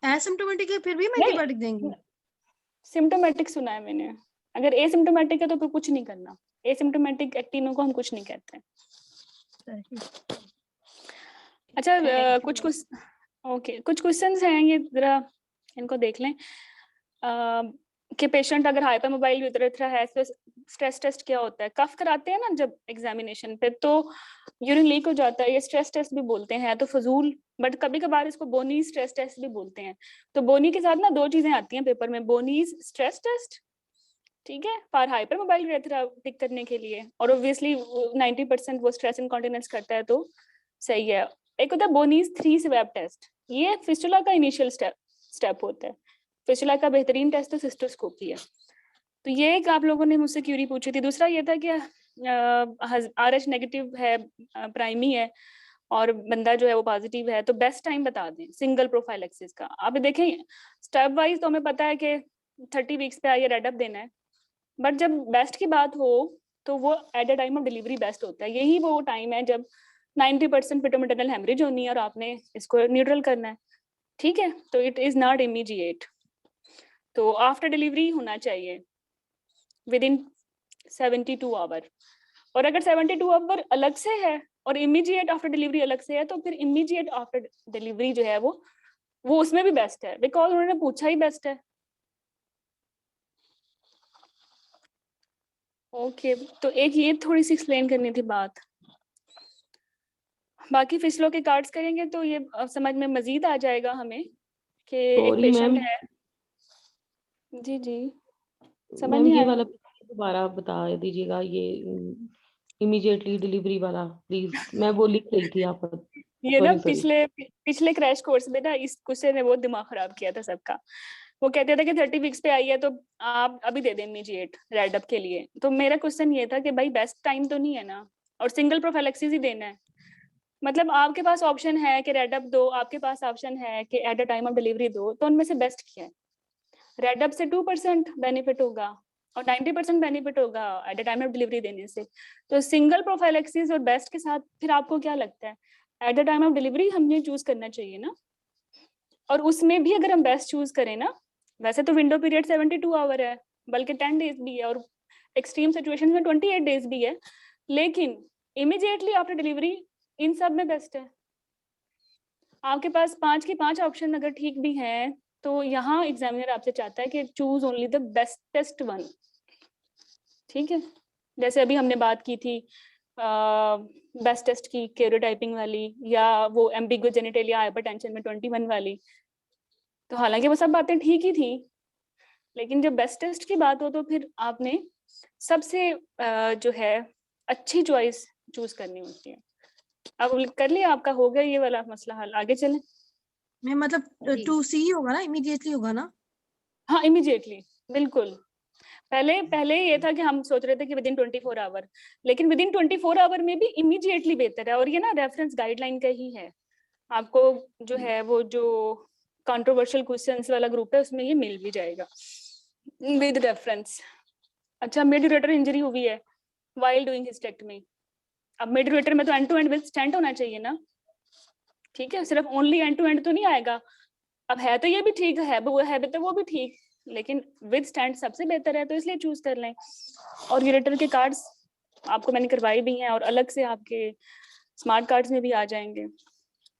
एसिम्प्टोमेटिक है फिर भी हम एंटीबायोटिक देंगे? सिम्टोमेटिक सुना है मैंने। अगर एसिम्टोमेटिक है तो फिर कुछ नहीं करना। एसिम्टोमेटिक एक्टिनो को हम कुछ नहीं कहते। अच्छा कुछ क्वेश्चंस हैं, ये जरा इनको देख लें। कि पेशेंट अगर हाइपर मोबाइल यूरेथ्रा है तो स्ट्रेस टेस्ट क्या होता है? कफ कराते हैं ना जब एग्जामिनेशन पे, तो यूरिन लीक हो जाता है, ये स्ट्रेस टेस्ट भी बोलते हैं, तो फजूल, बट कभी कभार इसको बोनी स्ट्रेस टेस्ट भी बोलते हैं। तो बोनी के साथ ना दो चीजें आती हैं पेपर में, बोनी स्ट्रेस टेस्ट, ठीक है, फॉर हाइपर मोबाइल यूरेथ्रा टिक करने के लिए, और ऑब्वियसली 90% वो स्ट्रेस इनकॉन्टिनेंस करता है तो सही है। एक होता है बोनीज 3 स्वैब टेस्ट, ये फिस्टुला का इनिशियल स्टेप होता है। फिस्टुला का बेहतरीन टेस्ट तो सिस्टोस्कोपी है। तो ये एक आप लोगों ने मुझसे क्यूरी पूछी थी। दूसरा ये था कि RH नेगेटिव है, प्राइमी है, और बंदा जो है वो पॉजिटिव है, तो बेस्ट टाइम बता दें सिंगल प्रोफाइलेक्सिस का। आप देखें स्टेप वाइज तो हमें पता है कि 30 वीक्स पे आइए रेड अप देना है, बट जब बेस्ट की बात हो तो वो at the time of delivery best होता है। यही वो टाइम है जब 90% पिटोमेटर्नल हेमरेज होनी है और आपने इसको न्यूट्रल करना है। ठीक है, तो इट इज नॉट इमीडिएट, तो आफ्टर डिलीवरी होना चाहिए विद इन 72 आवर। और अगर 72 आवर अलग से है और इमीडिएट आफ्टर डिलीवरी अलग से है, तो फिर इमीडिएट आफ्टर डिलीवरी जो है वो उसमें भी बेस्ट है, बिकॉज उन्होंने पूछा ही बेस्ट है। ओके तो एक ये थोड़ी सी एक्सप्लेन करनी थी बात। बाकी फिसलो के कार्ड्स करेंगे तो ये समझ में मजीद आ जाएगा हमें कि एक पेशेंट है। जी जी समझ नहीं ये आया। वाला दोबारा बता दीजिएगा, ये इमीडिएटली डिलीवरी वाला प्लीज। मैं वो लिख रही थी आप। ये ना पिछले क्रैश कोर्स में ना इस क्वेश्चन ने बहुत दिमाग खराब किया था सबका। वो कहते थे कि 30 वीक्स पे आई है तो आप अभी दे दें इमीडिएट रेड अप के लिए। तो मेरा क्वेश्चन ये था कि भाई बेस्ट टाइम तो नहीं है ना, और सिंगल प्रोफाइलेक्सिस ही देना है। मतलब आपके पास ऑप्शन है कि रेड अप दो, आपके पास ऑप्शन है कि at the time of delivery दो, तो उनमें से बेस्ट क्या है? रेड अप से 2% बेनिफिट होगा और 90% बेनिफिट होगा at the time of delivery देने से। तो सिंगल प्रोफाइलेक्सिस और बेस्ट के साथ फिर आपको क्या लगता है? At the time of delivery हमने चूज करना चाहिए ना। और उसमें भी अगर हम बेस्ट चूज करें ना, वैसे तो विंडो पीरियड 72 आवर है, बल्कि 10 डेज भी है, और एक्सट्रीम सिचुएशन में 28 डेज भी है, लेकिन इमीडिएटली आफ्टर डिलीवरी इन सब में बेस्ट है। आपके पास 5 की 5 ऑप्शन अगर ठीक भी हैं, तो यहाँ एग्जामिनर आपसे चाहता है कि choose only the bestest one. ठीक है, जैसे अभी हमने बात की थी बेस्टेस्ट की कैरियोटाइपिंग वाली, या वो एम्बिगुअस जेनिटलिया हाइपरटेंशन में 21 वाली। तो हालांकि वो सब बातें ठीक ही थी, लेकिन जब बेस्टेस्ट की बात हो तो फिर आपने सबसे जो है अच्छी चॉइस चूज करनी होती है। अब कर लिया, आपका हो गया ये वाला मसला हल, आगे चलें। मैं मतलब 2C होगा ना, इमीडिएटली होगा ना? हाँ इमीडिएटली, बिल्कुल। पहले ये था कि हम सोच रहे थे कि विद इन 24 आवर, लेकिन विद इन 24 आवर में भी इमीडिएटली बेहतर है। और ये ना रेफरेंस गाइडलाइन का ही है, आपको जो है वो जो कंट्रोवर्शियल क्वेश्चंस वाला ग्रुप है उसमें ये मिल भी जाएगा विद रेफरेंस। अच्छा, मिड यूरेटर इंजरी हुई है व्हाइल डूइंग हिस्टेक्टमी। अब मिड यूरेटर में तो end to end with stent होना चाहिए ना। ठीक है, सिर्फ ओनली एंड टू एंड तो नहीं आएगा। अब है तो ये भी ठीक है, तो वो भी ठीक, लेकिन विद स्टेंट सबसे बेहतर है, तो इसलिए चूज कर लें। और यूरेटर के कार्ड्स आपको मैंने करवाए भी हैं, और अलग से आपके स्मार्ट कार्ड्स में भी आ जाएंगे।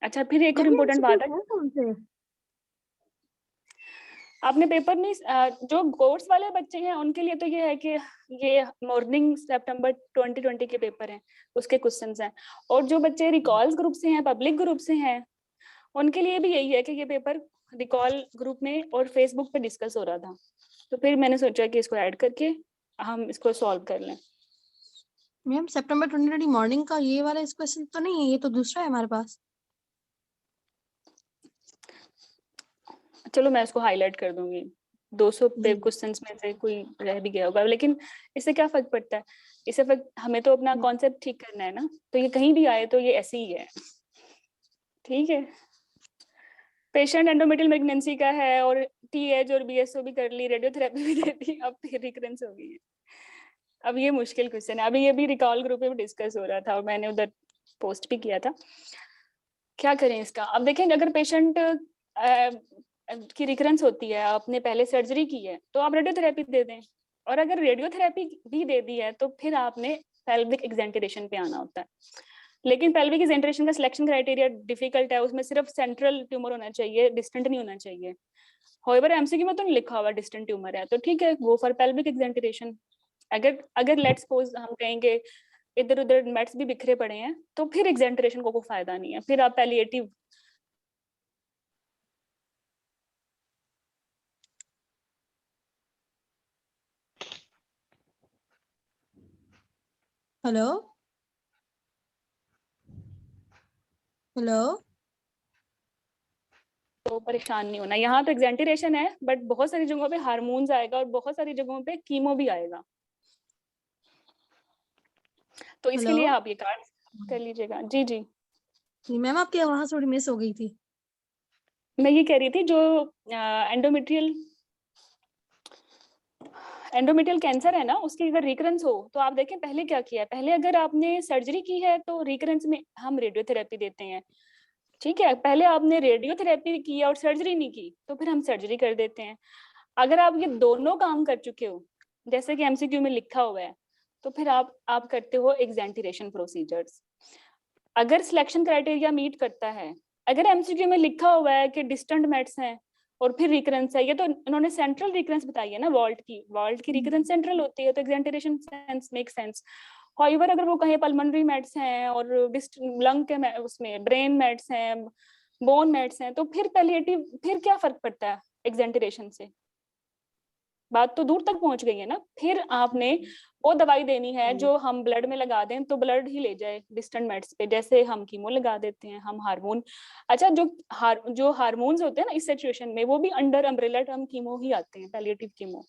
अच्छा, फिर एक और इम्पोर्टेंट बात है, आपने पेपर में जो कोर्स वाले बच्चे हैं उनके लिए तो ये है कि ये मॉर्निंग सितंबर 2020 के पेपर हैं, उसके क्वेश्चंस हैं। और जो बच्चे रिकॉल्स ग्रुप से हैं, पब्लिक ग्रुप से हैं, उनके लिए भी यही है कि ये पेपर रिकॉल ग्रुप में और फेसबुक पे डिस्कस हो रहा था, तो फिर मैंने सोचा कि इसको ऐड करके हम इसको सॉल्व कर लें। मैम सितंबर 2020 मॉर्निंग का ये वाला इस क्वेश्चन तो नहीं है, ये तो दूसरा है हमारे पास। चलो मैं इसको हाईलाइट कर दूंगी, 200 पे जी क्वेश्चंस में से कोई रह भी गया होगा, लेकिन इससे क्या फर्क पड़ता है, इससे फर्क, हमें तो अपना कॉन्सेप्ट ठीक करना है ना, तो ये कहीं भी आए तो ये ऐसे ही है, ठीक है। पेशेंट एंडोमेट्रियल प्रेगनेंसी का है और टीएच और बीएसओ भी कर ली, रेडियोथेरेपी भी दे दी, अब फिर रिकरेंस हो गई है। अब ये मुश्किल क्वेश्चन है, अभी ये भी रिकॉल ग्रुप में डिस्कस हो रहा था और मैंने उधर पोस्ट भी किया था, क्या करें इसका। अब देखें अगर पेशेंट की रिकरेंस होती है, आपने पहले सर्जरी की है तो आप रेडियोथेरेपी दे दें, और अगर रेडियोथेरेपी भी दे दी है तो फिर आपने पेल्विक एक्सेंटरेशन पे आना होता है। लेकिन पेल्विक एक्सेंटरेशन का सिलेक्शन क्राइटेरिया डिफिकल्ट है, उसमें सिर्फ सेंट्रल ट्यूमर होना चाहिए, डिस्टेंट नहीं होना चाहिए। होवेवर एमसीक्यू में तो नहीं लिखा हुआ डिस्टेंट ट्यूमर है, तो ठीक है, गो फॉर पेल्विक एक्सेंटरेशन। अगर लेट्स सपोज हम कहेंगे इधर उधर मेट्स भी बिखरे पड़े हैं, तो फिर एक्सेंटरेशन को कोई फायदा नहीं है, फिर आप पैलिएटिव। हेलो हेलो तो परेशान नहीं होना, यहाँ तो एक्सेंटरेशन है बट बहुत सारी जगहों पे हार्मोन्स आएगा और बहुत सारी जगहों पे कीमो भी आएगा, तो इसके हेलो लिए आप ये कार्ड कर लीजिएगा। जी जी, जी मैम आपकी आवाज थोड़ी मिस हो गई थी। मैं ये कह रही थी जो एंडोमेट्रियल कैंसर है ना, उसकी अगर रिकरेंस हो तो आप देखें पहले क्या किया है, पहले अगर आपने सर्जरी की है तो रिकरेंस में हम रेडियोथेरेपी देते हैं, ठीक है। पहले आपने रेडियोथेरेपी की और सर्जरी नहीं की तो फिर हम सर्जरी कर देते हैं। अगर आप ये दोनों काम कर चुके हो जैसे कि एमसीक्यू में लिखा हुआ है, तो फिर आप करते हो एक्सेंटरेशन प्रोसीजर्स। अगर सिलेक्शन क्राइटेरिया मीट करता है, अगर एमसीक्यू में लिखा हुआ है कि डिस्टेंट मेट्स हैं और फिर रिकरेंस है, ये तो इन्होंने सेंट्रल रिकरेंस बताई है ना, वॉल्ट की रिकरेंस सेंट्रल होती है, तो एक्सेंटरेशन सेंस मेक सेंस। हाउएवर अगर वो कहीं पल्मोनरी मेट्स हैं और लंग के उसमें ब्रेन मेट्स हैं, बोन मेट्स हैं, तो फिर पैलिएटिव, फिर क्या फर्क पड़ता है एक्सेंटरेशन से, बात तो दूर तक पहुंच गई है ना। फिर आपने वो दवाई देनी है जो हम ब्लड में लगा दें तो ब्लड ही ले जाए डिस्टेंट मेट्स पे, जैसे हम कीमो लगा देते हैं, हम हार्मोन। अच्छा, जो हार्मोन्स होते हैं ना इस सिचुएशन में, वो भी अंडर अम्ब्रेला टर्म कीमो ही आते हैं, पैलिएटिव कीमो।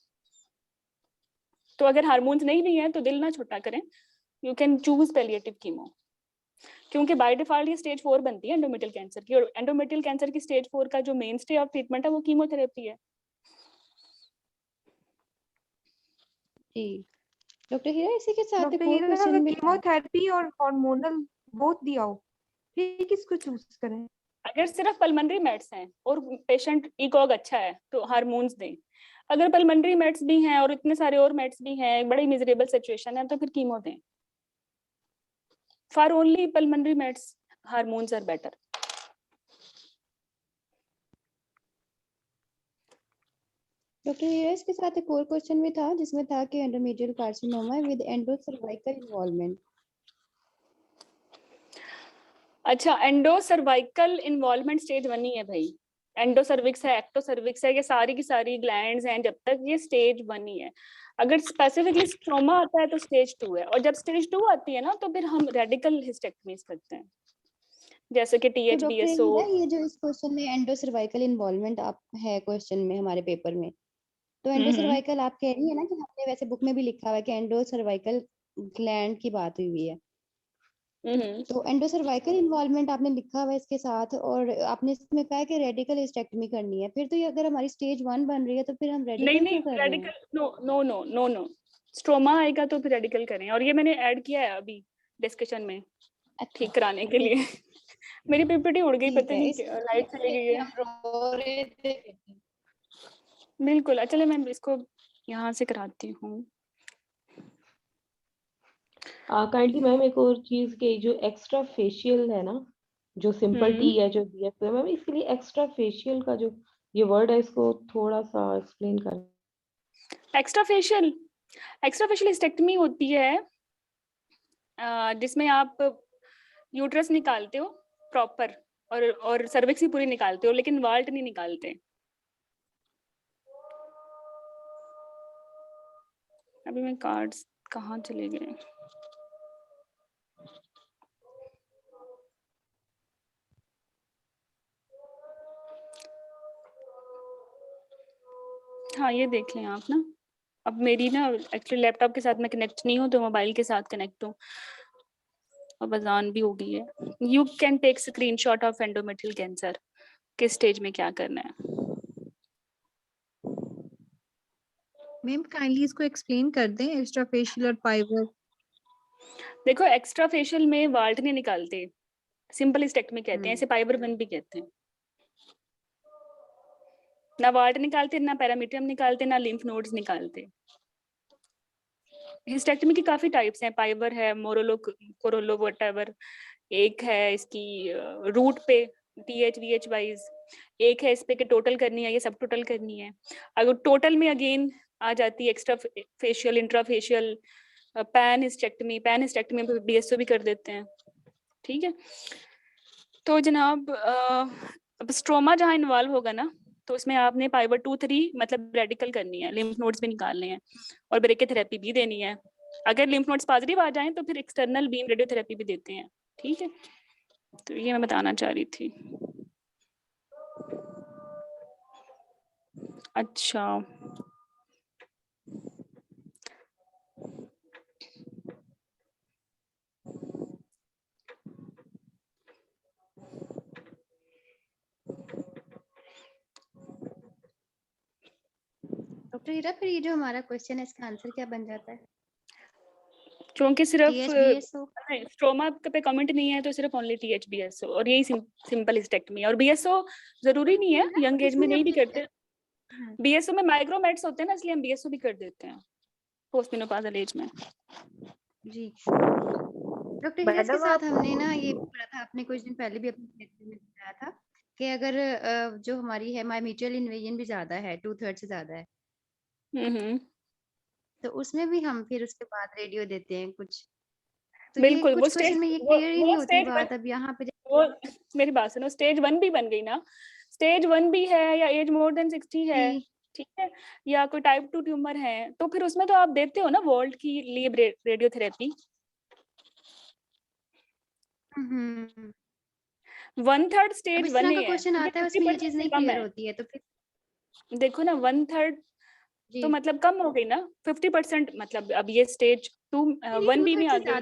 तो अगर हार्मोन्स नहीं भी हैं तो दिल ना छोटा करें, you can choose palliative chemo, क्योंकि बाय डिफॉल्ट ये स्टेज 4 बनती है एंडोमेट्रियल कैंसर की, और एंडोमेट्रियल कैंसर की स्टेज 4 का जो मेन स्टे ऑफ ट्रीटमेंट है वो कीमोथेरेपी है। जी डॉक्टर हीरा, इसी के साथ एक डॉक्टर और हीरा क्वेश्चन अगर भी था। कीमोथेरेपी और हार्मोनल बोथ दिया हो, फिर किसको चूज करें? अगर सिर्फ पल्मोनरी मेट्स हैं और पेशेंट इकोग अच्छा है तो हार्मोन्स दें। अगर पल्मोनरी मेट्स भी हैं और इतने सारे और मेट्स भी हैं, बड़ी मिजरेबल सिचुएशन है, तो फिर कीमो दें। For only pulmonary mets hormones are better. Doctor Hira, इसके साथ एक और क्वेश्चन भी था जिसमें था कि एंडोमेट्रियल कार्सिनोमा विद एंडोसर्वाइकल इन्वॉल्वमेंट। अच्छा, एंडो सर्वाइकल इन्वॉल्वमेंट स्टेज 1 ही है भाई। एंडो सर्विक्स है, एक्टो सर्विक्स है, ये सारी की सारी ग्लैंड्स हैं, जब तक ये स्टेज 1 ही है। अगर स्पेसिफिकली स्ट्रोमा आता है तो स्टेज 2 है, और जब स्टेज 2 आती है ना तो फिर हम रेडिकल हिस्टेक्टमीज करते हैं, जैसे कि तो टीएच डॉक्टर बीएसओ। हीरा, ये जो इस क्वेश्चन में एंडोसर्वाइकल इन्वॉल्वमेंट आप है क्वेश्चन में हमारे पेपर में, तो एंडोसर्वाइकल आप कह रही है ना कि हमने वैसे बुक में भी लिखा हुआ है कि एंडोसर्वाइकल ग्लैंड की बात हुई है, तो एंडोसर्वाइकल इन्वॉल्वमेंट आपने लिखा हुआ है इसके साथ, और आपने इसमें कहा है कि रेडिकल हिस्टेक्टमी करनी है, फिर तो ये अगर हमारी स्टेज 1 बन रही है तो फिर हम नहीं रेडिकल नहीं, क्यों कर रहे हैं? Radical no no no no no, stroma आएगा तो फिर रेडिकल करें, और ये मैंने ऐड किया है अभी डिस्कशन में ठीक कराने के लिए। मेरी पीपीटी उड़ गई, ठीक पता है, नहीं इस लाइट चली गई है। बिल्कुल, चलिए मैं इसको यहाँ से कराती हूँ। काइंडली मैम एक और चीज के जो एक्स्ट्रा फेशियल है ना, जो सिंपल टी है जो बीएफ है मैम, इसके लिए एक्स्ट्रा फेशियल का जो ये वर्ड है इसको थोड़ा सा एक्सप्लेन करें। एक्स्ट्रा फेशियल हिस्टेक्टमी होती है जिसमें आप यूट्रस निकालते हो प्रॉपर और सर्विक्स ही पूरी निकालते हो, लेकिन वाल्ट नहीं निकालते। अभी मैं कार्ड्स कहाँ चले गए? हाँ ये देख लें आप ना, अब मेरी ना एक्चुअली लैपटॉप के साथ मैं कनेक्ट नहीं हूँ तो मोबाइल के साथ कनेक्ट हूँ, अब अजान भी हो गई है। You can take screenshot of endometrial cancer, किस स्टेज में क्या करना है। मैम काइंडली इसको एक्सप्लेन कर दें, एक्स्ट्रा फेशियल और पाइवर। देखो एक्स्ट्रा फेशियल में वाल्ट नहीं निकालते, सिंपल स्टेक्टमी कहते हैं, इसे पाइबर वन भी कहते हैं। ना वाल्ट निकालते, ना पैरामीट्रियम निकालते, ना लिम्फ नोड्स निकालते। हिस्टेक्टमी की काफी टाइप्स हैं, पाइवर है, मोरोलो कोरोलो व्हाटएवर, एक है इसकी रूट पे टीएच वीएच वाइज, एक है इस पे कि टोटल करनी है, ये सब टोटल करनी है। अगर टोटल में अगेन आ जाती है extra facial, intra facial, pan hysterectomy पे बीएसओ भी कर देते हैं। ठीक है, तो जनाब अब स्ट्रोमा जहाँ इन्वॉल्व होगा ना, तो उसमें आपने पाइवर 2-3 मतलब रेडिकल करनी है, लिम्फ नोड्स भी निकालने हैं और ब्रेकियोथेरेपी भी देनी है। अगर लिम्फ नोड्स पॉजिटिव आ जाएं तो फिर एक्सटर्नल बीम रेडियोथेरेपी भी देते हैं। ठीक है, तो ये मैं बताना चाह रही थी। अच्छा डॉक्टर हीरा, फिर ये जो हमारा क्वेश्चन है इसका आंसर क्या बन जाता है? क्योंकि सिर्फ THBSO? स्ट्रोमा पे कमेंट नहीं है तो सिर्फ ओनली THBSO और यही सिंपल हिस्टेक्टमी। और बीएसओ जरूरी नहीं है, यंग एज में नहीं भी करते। बीएसओ में माइक्रोमेट्स होते हैं ना, इसलिए हम बीएसओ भी कर देते हैं पोस्टमेनोपॉजल एज में। जी डॉक्टर हीरा, इसके साथ हमने ना ये पढ़ा था, आपने कुछ दिन पहले भी अपने लेक्चर में बताया था कि अगर जो हमारी है माइमेट्रियल इन्वेजन भी ज्यादा है, 2/3 से ज्यादा है, तो उसमें भी हम फिर उसके बाद रेडियो देते हैं कुछ। तो ये बिल्कुल, कुछ क्वेश्चन में ये क्लियर ही नहीं होती बात। अब यहाँ पे वो मेरी बात सुनो, स्टेज 1 भी बन गई ना, स्टेज 1 भी है या एज मोर देन 60 है, ठीक है, या कोई टाइप 2 ट्यूमर है, तो फिर उसमें तो आप देते हो ना वोल्ट की लिए रेडियोथेरेपी। 1/3 स्टेज 1 का है, क्वेश्चन आता है उसमें ये चीज नहीं क्लियर होती है, तो फिर देखो ना 1/3 तो मतलब कम हो गई ना, 50% मतलब अब ये स्टेज 2 1 बी में आ गई,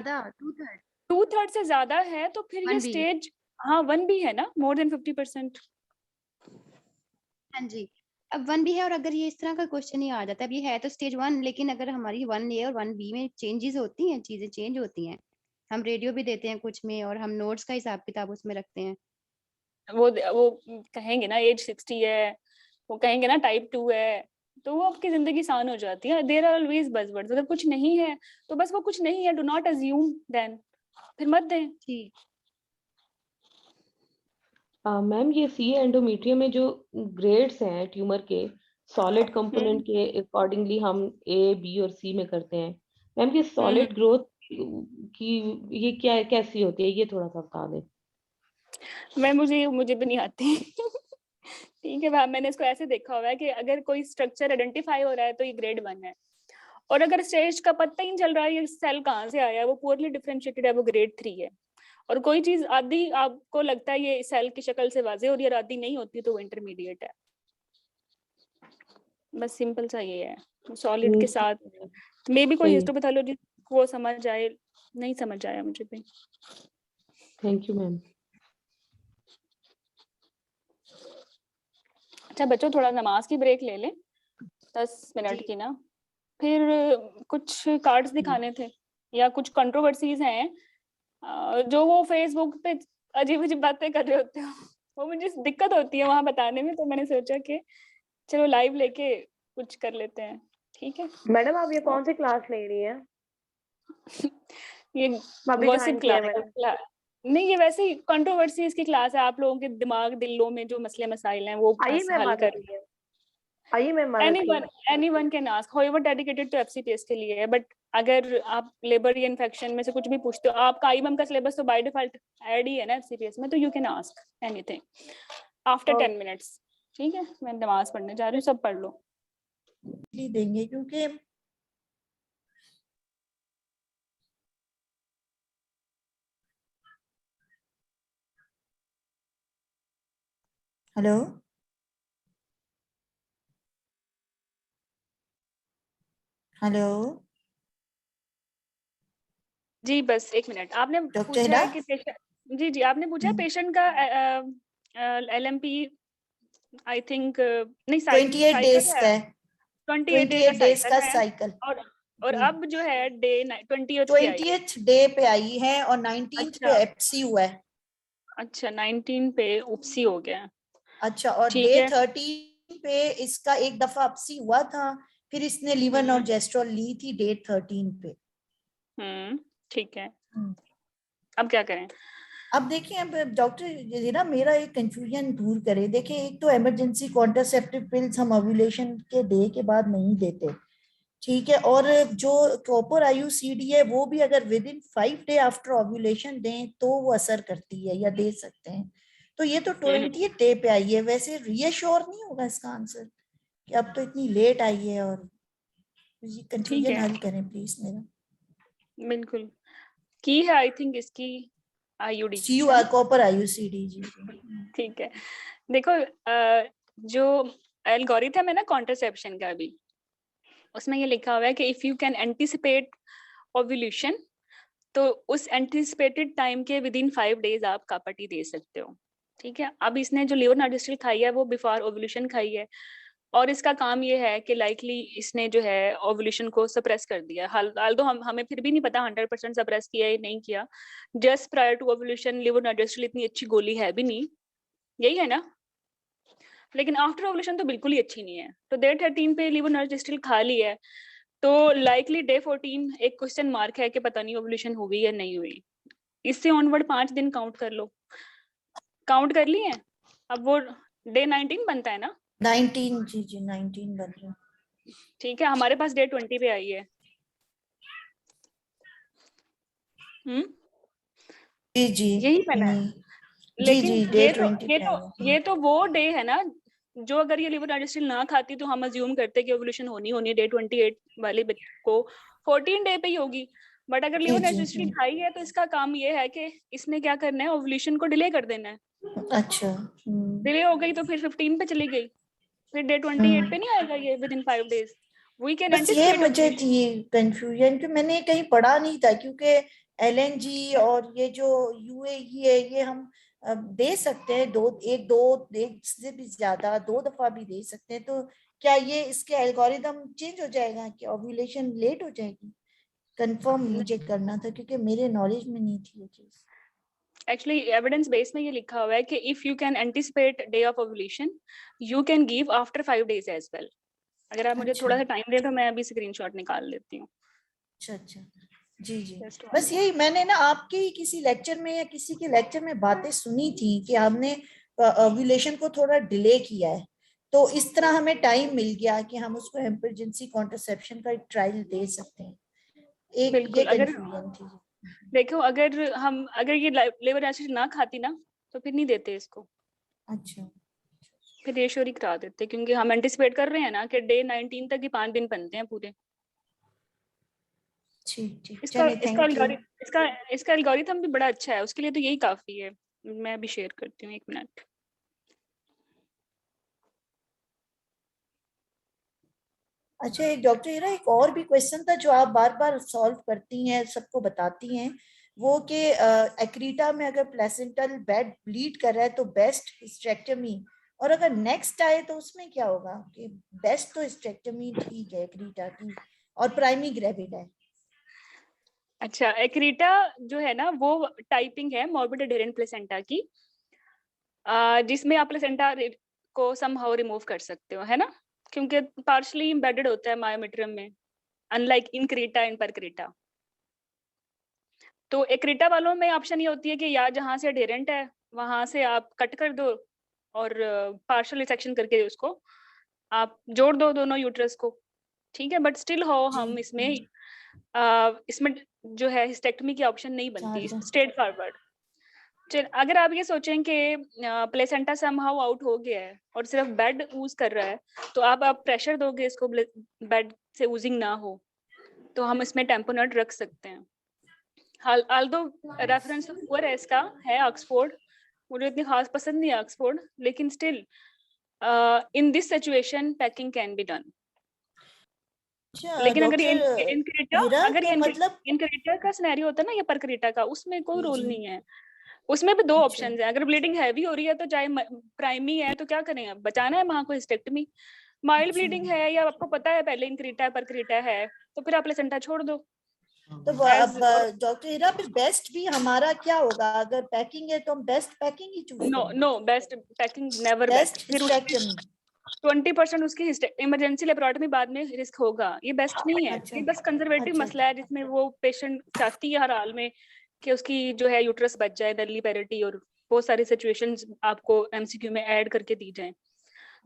2/3 से ज्यादा है तो फिर ये स्टेज, हाँ 1 भी है ना, मोर देन 50%। हाँ जी, अब 1 भी है, और अगर ये इस तरह का क्वेश्चन ही आ जाता है, अब ये है तो स्टेज 1, लेकिन अगर हमारी 1A और 1B में चेंजेस होती हैं, चीजें चेंज होती हैं, हम रेडियो भी देते हैं कुछ में और हम नोट्स का हिसाब किताब उसमें रखते हैं। वो कहेंगे ना एज 60 है, वो कहेंगे ना टाइप 2 है, तो वो आपकी जिंदगी आसान हो जाती है। देयर आर ऑलवेज बज़वर्ड्स, अगर कुछ नहीं है तो बस वो कुछ नहीं है, डू नॉट अज्यूम देन, फिर मत दें। ठीक मैम ये सी एंडोमेट्रियम में जो ग्रेड्स हैं ट्यूमर के, सॉलिड कंपोनेंट के अकॉर्डिंगली हम ए बी और सी में करते हैं। मैम ये सॉलिड ग्रोथ की ये क्या कैसी होती है, ये थोड़ा सा बता दें। मैं मुझे भी नहीं आती ठीक है मैम, मैंने इसको ऐसे देखा हुआ है कि अगर कोई स्ट्रक्चर आइडेंटिफाई हो रहा है तो ये ग्रेड 1 है, और अगर स्टेज का पता ही नहीं चल रहा है ये सेल कहाँ से आया है, वो पुअरली डिफरेंशिएटेड है, वो ग्रेड 3 है। और कोई चीज आधी आपको लगता है ये सेल की शक्ल से वाजे और ये आधी नहीं होती तो वो इंटरमीडिएट है। बस सिंपल सा ये है सॉलिड के साथ। मे भी कोई हिस्टोपैथोलॉजी को समझ आए, नहीं समझ आया मुझे भी। Thank you ma'am. अच्छा बच्चों, थोड़ा नमाज की ब्रेक ले लें 10 मिनट की ना, फिर कुछ कार्ड्स दिखाने थे या कुछ कंट्रोवर्सीज हैं जो वो फेसबुक पे अजीब अजीब बातें कर रहे होते हो, वो मुझे दिक्कत होती है वहां बताने में, तो मैंने सोचा कि चलो लाइव लेके कुछ कर लेते हैं। ठीक है मैडम, आप ये कौन सी क्लास ले रही हैं? ये गॉसिप क्लास नहीं, ये वैसे ही कंट्रोवर्सीज की क्लास है, आप लोगों के दिमाग दिलों में जो मसले मसाइल हैं वो हल कर। anyone can ask, however dedicated to FCPS के लिए है, बट अगर आप लेबर या इन्फेक्शन में से कुछ भी पूछते हो, आपका आईएमएम का सिलेबस तो बाय डिफॉल्ट ऐड ही है ना FCPS में, तो you can ask anything after 10 minutes. ठीक है, मैं नमाज पढ़ने जा रही हूँ, सब पढ़ लो। देंगे क्योंकि हेलो हेलो जी बस एक मिनट, आपने डॉक्टर पूछा हिरा? है कि पेशेंट, जी आपने पूछा है पेशेंट का LMP आई थिंक नहीं 28 डेज साइकिल का है, है, 28 डे का 28 डेज का साइकिल है। साइकिल। और जी। अब जो है डे 20th पे आई है। 20th डे पे आई है और 19th पे अच्छा एप्सी हुआ है। अच्छा 19 पे उपसी हो गया। अच्छा, और ठीक डे है 13 पे इसका एक दफा अपसी हुआ था, फिर इसने लीवर नॉर्जेस्ट्रॉल ली थी डे 13 पे। ठीक है, अब क्या करें? अब देखिए, अब डॉक्टर जीरा मेरा एक कंफ्यूजन दूर करे। देखिए, एक तो इमरजेंसी कॉन्ट्रासेप्टिव पिल्स हम ओव्यूलेशन के डे के बाद नहीं देते, ठीक है, और जो कॉपर IUCD है वो भी अगर with in 5 day after ovulation दें तो वो असर करती है या दे सकते हैं। तो ये तो 20th डे पे आई है, वैसे रीअश्योर नहीं होगा इसका आंसर कि अब तो इतनी लेट आई है, और ये कंफ्यूजन हल करें प्लीज मेरा। बिल्कुल की है आई थिंक इसकी IUD कॉपर IUCD जी। ठीक है, देखो जो एल्गोरिथम है ना कॉन्ट्रासेप्शन का भी, उसमें ये लिखा हुआ है कि if you can anticipate ovulation तो उस एंटिसिपेटेड टाइम के विद इन 5 डेज आप कापाटी दे सकते हो। ठीक है, अब इसने जो लीवर नॉर्जेस्ट्रॉल खाई है वो बिफोर ओव्यूलेशन खाई है, और इसका काम ये है कि लाइकली इसने जो है ओव्यूलेशन को सप्रेस कर दिया। हाल तो हमें फिर भी नहीं पता 100% सप्रेस किया या नहीं किया। Just prior to ovulation levonorgestrel इतनी अच्छी गोली है भी नहीं, यही है ना, लेकिन आफ्टर ओव्यूलेशन तो बिल्कुल ही अच्छी नहीं है। तो डे 13 पे लीवर नॉर्जेस्ट्रॉल खा ली है तो लाइकली डे 14 एक क्वेश्चन मार्क है कि पता नहीं ओव्यूलेशन हुई या नहीं हुई। इससे ऑनवर्ड 5 दिन काउंट कर लो, काउंट कर लिए। अब वो डे 19 बनता है ना? 19 जी जी 19 बन रहा। ठीक है, हमारे पास डे 20 पे आई है। जी जी यही बना है। जी लेकिन जी डे 20 पे आई है। ये तो वो डे है ना जो अगर ये लिवर नॉर्जेस्ट्रॉल ना खाती तो हम अज्यूम करते कि ओव्यूलेशन होनी डे 28 वाले को 14 डे पे ही होगी। बट अगर लिवर नॉर्जेस्ट्रॉल खाई है तो इसका काम ये है कि इसने क्या करना है, ओव्यूलेशन को डिले कर देना है। अच्छा डिले हो गई तो फिर 15 पे चली गई, फिर डे 28 पे नहीं आएगा ये within 5 days. We can बस ये एंटिसिपेट मुझे थी कंफ्यूजन कि मैंने कहीं पढ़ा नहीं था, क्योंकि LNG और ये जो UAE है ये हम दे सकते हैं एक से भी ज्यादा 2 दफा भी दे सकते हैं। तो क्या ये इसके एल्गोरिदम चेंज हो जाएगा कि ओव्यूलेशन लेट हो जाएगी? कंफर्म मुझे करना था क्योंकि मेरे नॉलेज में नहीं थी ये चीज। एक्चुअली एविडेंस बेस में ये लिखा हुआ है कि if you can anticipate day of ovulation you can give after 5 days as well. अगर आप मुझे थोड़ा सा टाइम दें तो मैं अभी स्क्रीनशॉट निकाल लेती हूँ। अच्छा जी जी बस यही मैंने ना आपके ही किसी लेक्चर में या किसी के लेक्चर में बातें सुनी थी कि हमने ओव्यूलेशन को थोड़ा डिले किया है, तो इस तरह हमें टाइम मिल गया कि हम उसको इमरजेंसी कॉन्ट्रासेप्शन का एक ट्रायल दे सकते हैं। एक बिल्कुल, ये अगर कंफ्यूजन थी। देखो अगर ये लिवर एसिड ना खाती ना तो फिर नहीं देते इसको। अच्छा, फिर रेशियो ही करा देते, क्योंकि हम एंटिसिपेट कर रहे हैं ना कि डे 19 तक ही 5 दिन बनते हैं पूरे। ठीक इसका चलिए इसका थैंक यू। इसका एल्गोरिथम भी बड़ा अच्छा है, उसके लिए तो यही काफी है। मैं अभी शेयर करती हूँ, 1 मिनट। अच्छा, एक डॉक्टर इरा एक और भी क्वेश्चन था जो आप बार बार सॉल्व करती हैं, सबको बताती हैं, वो कि एक्रीटा में अगर प्लेसेंटल बेड ब्लीड कर रहा है तो बेस्ट हिस्टेक्टमी, और अगर नेक्स्ट आए तो उसमें क्या होगा? कि बेस्ट तो हिस्टेक्टमी ठीक है एक्रीटा की, और प्राइमरी ग्रेविड है। अच्छा, एक्रीटा जो है ना वो टाइपिंग है मॉर्बिड एडेरेंट प्लेसेंटा की, जिसमें आप प्लेसेंटा को समहाउ रिमूव कर सकते हो, है ना, क्योंकि पार्शली एम्बेडेड होता है मायोमेट्रियम में, अनलाइक इन क्रीटा इन परक्रीटा। तो एक्रीटा वालों में ऑप्शन ये होती है कि या जहां से एडेरेंट है वहां से आप कट कर दो और पार्शियल रिसेक्शन करके उसको आप जोड़ दो दोनों यूट्रस को, ठीक है। बट स्टिल हो हम इसमें जो है हिस्टेक्टमी की ऑप्शन नहीं बनती, स्ट्रेट फॉरवर्ड। अगर आप ये सोचें कि प्लेसेंटा समहाउ आउट हो गया है और सिर्फ बेड यूज कर रहा है तो आप प्रेशर दोगे इसको बेड से यूजिंग ना हो, तो हम इसमें टेम्पोनेट रख सकते हैं। आल्दो रेफरेंस पुअर है इसका, है ऑक्सफोर्ड, मुझे इतनी खास पसंद नहीं है ऑक्सफोर्ड, लेकिन still in this situation packing can be done. अच्छा लेकिन अगर ये डॉक्टर इनक्रीटा हीरा अगर ये तो मतलब इनक्रीटा का सिनेरियो होता है ना, या परक्रीटा का, उसमें कोई रोल नहीं है। उसमें भी दो अच्छा ऑप्शंस हैं। अगर ब्लीडिंग हैवी हो रही है तो चाहे प्राइमी है तो क्या करें, बचाना है माँ को हिस्टेक्टमी। माइल्ड ब्लीडिंग है या आपको पता है पहले इनक्रीटा है परक्रीटा है, तो फिर आप प्लेसेंटा छोड़ दो। तो अब डॉक्टर हीरा फिर बेस्ट भी हमारा क्या होगा? अगर पैकिंग है तो हम बेस्ट पैकिंग ही चूज नो करेंगे। No, best packing never best. Best फिर हिस्टेक्टमी 20% उसकी इमरजेंसी लेप्रोटमी बाद में रिस्क होगा, ये बेस्ट नहीं है। अच्छा ये बस कंजर्वेटिव अच्छा मसला है जिसमें वो पेशेंट चाहती है हर हाल में कि उसकी जो है यूट्रस बच जाए, नली पैरिटी, और बहुत सारी सिचुएशंस आपको एमसीक्यू में ऐड करके दी जाए।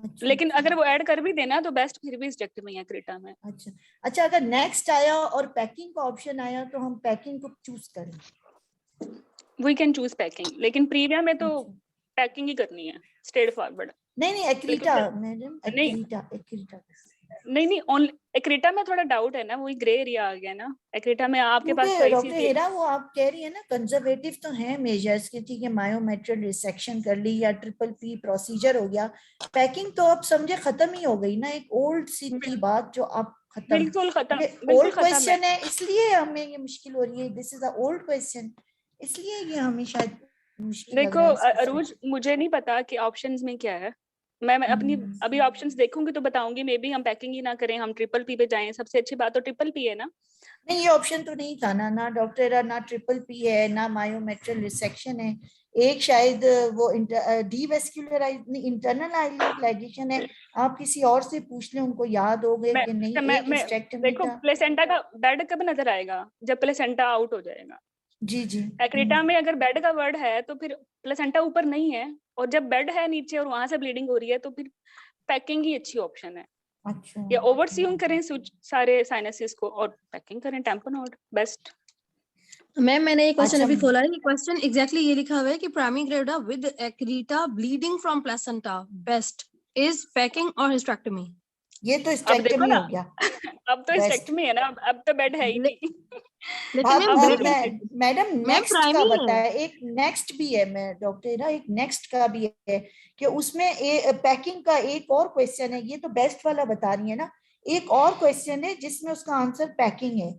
अच्छा लेकिन अच्छा अगर वो ऐड कर भी देना तो बेस्ट फिर भी हिस्टेक्टमी है क्रीटा में। अच्छा अच्छा अगर नेक्स्ट आया और पैकिंग का ऑप्शन आया तो हम पैकिंग को चूज करें। वी कैन चूज पैकिंग, लेकिन प्रीविया में तो अच्छा पैकिंग ही करनी है स्ट्रेट फॉरवर्ड। नहीं एक्रीटा मैडम नहीं एक्रीटा नहीं ओनली एक्रीटा में थोड़ा डाउट है ना, वही ग्रे एरिया आ गया ना। एक्रीटा में आपके पास क्योंकि चॉइस डॉक्टर हीरा वो आप कह रही है ना कंजर्वेटिव तो है मेजर्स के, ठीक है मायोमेट्रियल रिसेक्शन कर ली या ट्रिपल पी प्रोसीजर हो गया, पैकिंग तो अब समझे खत्म ही हो गई ना, एक ओल्ड सी थी बात जो अब खत्म। बिल्कुल खत्म, ये बिल्कुल ओल्ड खत्म है। क्वेश्चन है इसलिए हमें ये मुश्किल हो रही है, this is a old question, इसलिए ये हमें शायद मुश्किल लग देखो रहा है इसको अरूज, मुझे नहीं पता कि ऑप्शंस में क्या है। मैं अपनी अभी ऑप्शंस देखूंगी तो बताऊंगी। मे बी हम पैकिंग ही ना करें, हम ट्रिपल पी पे जाएं। सबसे अच्छी बात तो ट्रिपल पी है ना। नहीं ये ऑप्शन तो नहीं था ना, ना डॉक्टर ना ट्रिपल पी है ना मायोमेट्रियल रिसेक्शन है, एक शायद वो डीवेस्कुलराइज इंटरनल आइलिड लाइगेशन है। आप किसी और से पूछ लें, उनको याद हो गए कि नहीं एक हिस्टेक्टमी देखो था। प्लेसेंटा का बेड कब नजर आएगा, जब प्लेसेंटा आउट हो जाएगा। जी जी एक्रीटा में अगर बेड का वर्ड है तो फिर प्लेसेंटा ऊपर नहीं है, और जब बेड है नीचे और वहां से ब्लीडिंग हो रही है तो फिर पैकिंग ही अच्छी ऑप्शन है। अच्छा या ओवरसीइंग करें सारे साइनसिस को और पैकिंग करें टैम्पनॉड बेस्ट। मैम मैंने ये क्वेश्चन अच्छा अभी खोला है, ये क्वेश्चन एग्जैक्टली ये लिखा हुआ है कि primary gravida with accreta bleeding from placenta best is packing और हिस्टेक्टमी। ये तो अब देखो हिस्टेक्टमी ना, हो गया अब तो बेस्ट। हिस्टेक्टमी है ना, अब तो बेड है ही नहीं। लेकिन मैम मैडम मैम नेक्स्ट का प्राइमरी है। बताया, एक नेक्स्ट भी है मैं डॉक्टर एक नेक्स्ट का भी है कि उसमें पैकिंग का एक और क्वेश्चन है, ये तो बेस्ट वाला बता रही है ना, एक और क्वेश्चन है जिसमें उसका आंसर पैकिंग है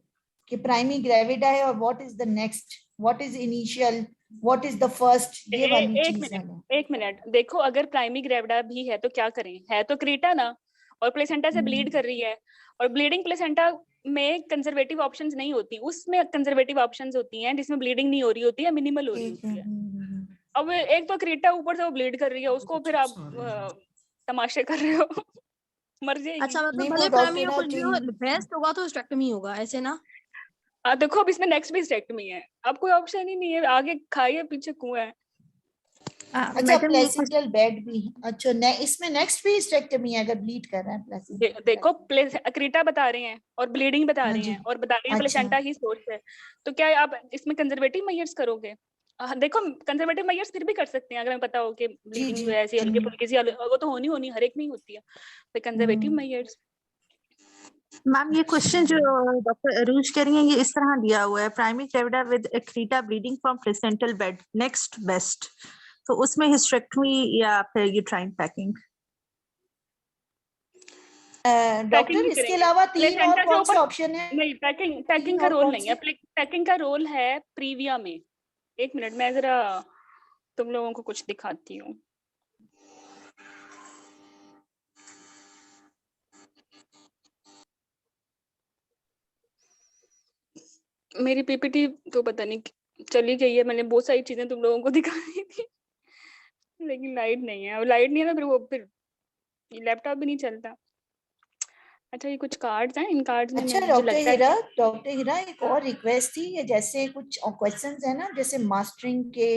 कि प्राइमरी ग्रेविडा है और what is the next, what is initial, what is the first, ये वाली चीज है ना। एक मिनट देखो, अगर प्राइमरी ग्रेविडा भी है तो क्या करें, है तो क्रीटा ना, और प्लेसेंटा से ब्लीड कर रही है, और ब्लीडिंग प्लेसेंटा में कंजर्वेटिव ऑप्शंस नहीं होती, उसमें कंजर्वेटिव ऑप्शंस होती हैं जिसमें ब्लीडिंग नहीं हो रही होती है, मिनिमल हो रही होती है। अब एक तो क्रीटा ऊपर से वो ब्लीड कर रही है, उसको फिर आप तमाशे कर रहे हो। मर जाएगी। अच्छा मतलब नहीं भले वो प्राइमरी डॉक्टर हो कुछ भी हो, बेस्ट होगा तो हिस्टेक्टमी होगा, ऐसे ना। देखो अब इसमें नेक्स्ट भी हिस्टेक्टमी है, अब कोई ऑप्शन ही नहीं है, आगे खाइए पीछे कुआं है। अच्छा प्लेसेंटल बेड भी, अच्छा इसमें नेक्स्ट भी हिस्टेक्टमी है अगर ब्लीड कर रहा है प्लेसेंटा। देखो क्रीटा बता रहे हैं और ब्लीडिंग बता हाँ रहे जी हैं और बता रहे हैं अच्छा प्लेसेंटा ही सोर्स है, तो क्या आप इसमें कंजर्वेटिव मेजर्स करोगे? देखो कंजर्वेटिव मेजर्स फिर भी कर सकते हैं अगर हमें पता हो कि ब्लीडिंग जो है ऐसी हल्की फुल्की सी, वो तो होनी हर एक में ही होती है, तो कंजर्वेटिव मेजर्स। मैम ये क्वेश्चन जो डॉक्टर अरूज कह रही हैं ये इस तरह दिया हुआ है, primary gravida with accreta bleeding from placental bed next best, तो उसमें हिस्टेक्टमी या फिर यूट्राइन पैकिंग। डॉक्टर इसके अलावा तीन और कौन से ऑप्शन है? नहीं पैकिंग का रोल नहीं है, पैकिंग का रोल है प्रीविया में। एक मिनट मैं जरा तुम लोगों को कुछ दिखाती हूँ। मेरी पीपीटी तो पता नहीं चली गई है, मैंने बहुत सारी चीजें तुम लोगों को दिखाई थी, लेकिन लाइट नहीं है, और लाइट नहीं है ना फिर लैपटॉप भी नहीं चलता। अच्छा ये कुछ कार्ड्स हैं, इन कार्ड्स में अच्छा डॉक्टर हीरा एक और रिक्वेस्ट थी, ये जैसे कुछ क्वेश्चंस है ना जैसे मास्टरिंग के,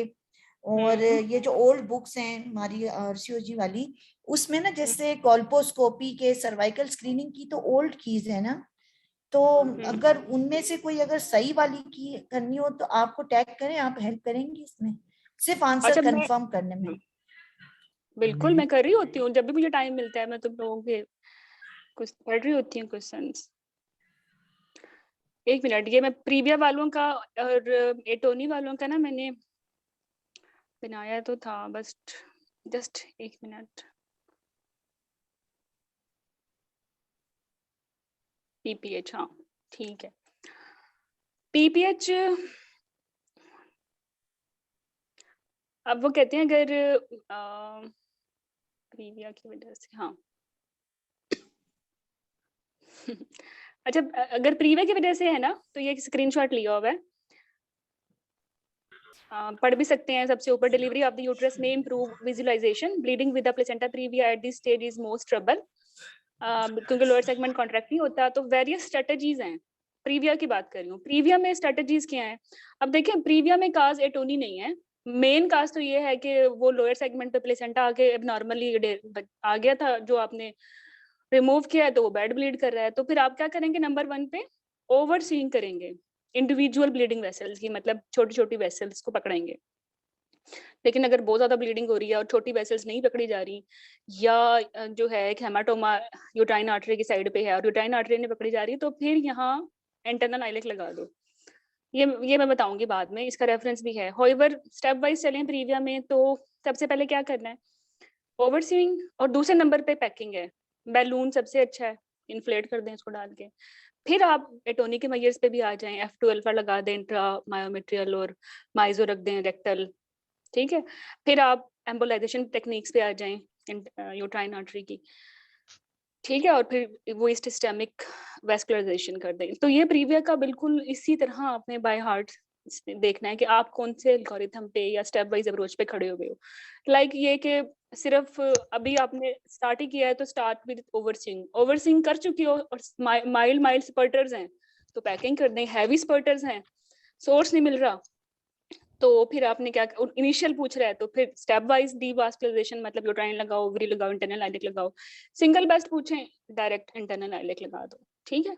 और ये जो ओल्ड बुक्स हैं हमारी आरसीओजी वाली, उसमें ना जैसे कॉल्पोस्कोपी के सर्वाइकल स्क्रीनिंग की तो ओल्ड कीज है ना, तो अगर उनमें से कोई अगर सही वाली की करनी हो तो आपको टैग करें, आप हेल्प करेंगे इसमें सिर्फ आंसर कंफर्म करने में? बिल्कुल मैं कर रही होती हूँ, जब भी मुझे टाइम मिलता है मैं तुम लोगों के कुछ पढ़ रही होती हूँ क्वेश्चंस। एक मिनट, ये मैं प्रीविया वालों का और एटोनी वालों का ना मैंने बनाया तो था, बस जस्ट एक मिनट। पीपीएच, हाँ ठीक है। पीपीएच अब वो कहते हैं अगर प्रीविया की वजह से, हाँ अच्छा अगर प्रीविया की वजह से है ना, तो ये स्क्रीनशॉट लिया हुआ है, पढ़ भी सकते हैं सबसे ऊपर। डिलीवरी ऑफ द यूट्रस में improve visualisation, bleeding with the placenta previa at this stage is most trouble, क्योंकि लोअर सेगमेंट कॉन्ट्रैक्ट नहीं होता। तो वेरियस स्ट्रेटजीज हैं, प्रीविया की बात कर रही हूँ। प्रीविया में स्ट्रेटजीज क्या हैं? अब देखिए प्रीविया में काज एटोनी नहीं है, मेन काज तो ये है कि वो लोअर सेगमेंट पे प्लेसेंटा आके नॉर्मली आ गया था, जो आपने रिमूव किया है तो वो बैड ब्लीड कर रहा है। तो फिर आप क्या करेंगे? नंबर 1 पे ओवर सीइंग करेंगे इंडिविजुअल ब्लीडिंग वेसल्स की, मतलब छोटी छोटी वेसल्स को पकड़ेंगे। लेकिन अगर बहुत ज्यादा ब्लीडिंग हो रही है और छोटी वेसल्स नहीं पकड़ी जा रही, या जो है एक हेमाटोमा यूट्राइन आर्टरी की साइड पे है और यूट्राइन आर्टरी नहीं पकड़ी जा रही, तो फिर यहाँ इंटरनल आइलेक लगा दो। ये मैं बताऊंगी बाद में, इसका रेफरेंस भी है। होइवर स्टेप वाइज चलें प्रीविया में, तो सबसे पहले क्या करना है? ओवरसीइंग, और दूसरे नंबर पे पैकिंग है। बैलून सबसे अच्छा है, इन्फ्लेट कर दें इसको डाल के। फिर आप एटोनिक के मेजर्स पे भी आ जाएं, F2 अल्फा लगा दें इंट्रा मायोमेट्रियल, और माइजो रख दें रेक्टल, ठीक है। फिर आप एम्बोलाइजेशन टेक्निक्स पे आ जाएं यूट्राइन आर्टरी की, ठीक है, और फिर वो सिस्टेमिक वेस्कुलराइजेशन कर दें। तो ये प्रीविया का बिल्कुल इसी तरह आपने बाय हार्ट देखना है कि आप कौन से एल्गोरिथम पे या स्टेप वाइज अप्रोच पे खड़े हुए हो। लाइक ये कि सिर्फ अभी आपने स्टार्ट ही किया है तो स्टार्ट विद ओवरसीइंग कर चुकी हो और माइल्ड स्पर्टर्स हैं तो पैकिंग कर दें। हैवी स्पर्टर्स हैं, सोर्स नहीं मिल रहा, तो फिर आपने क्या, इनिशियल पूछ रहा है तो फिर स्टेप वाइज डीवास्कुलराइजेशन, मतलब यूट्राइन लगाओ, ओवरी लगाओ, इंटरनल आइलेक लगाओ। सिंगल बेस्ट पूछें, डायरेक्ट इंटरनल आइलेक लगा दो, ठीक है।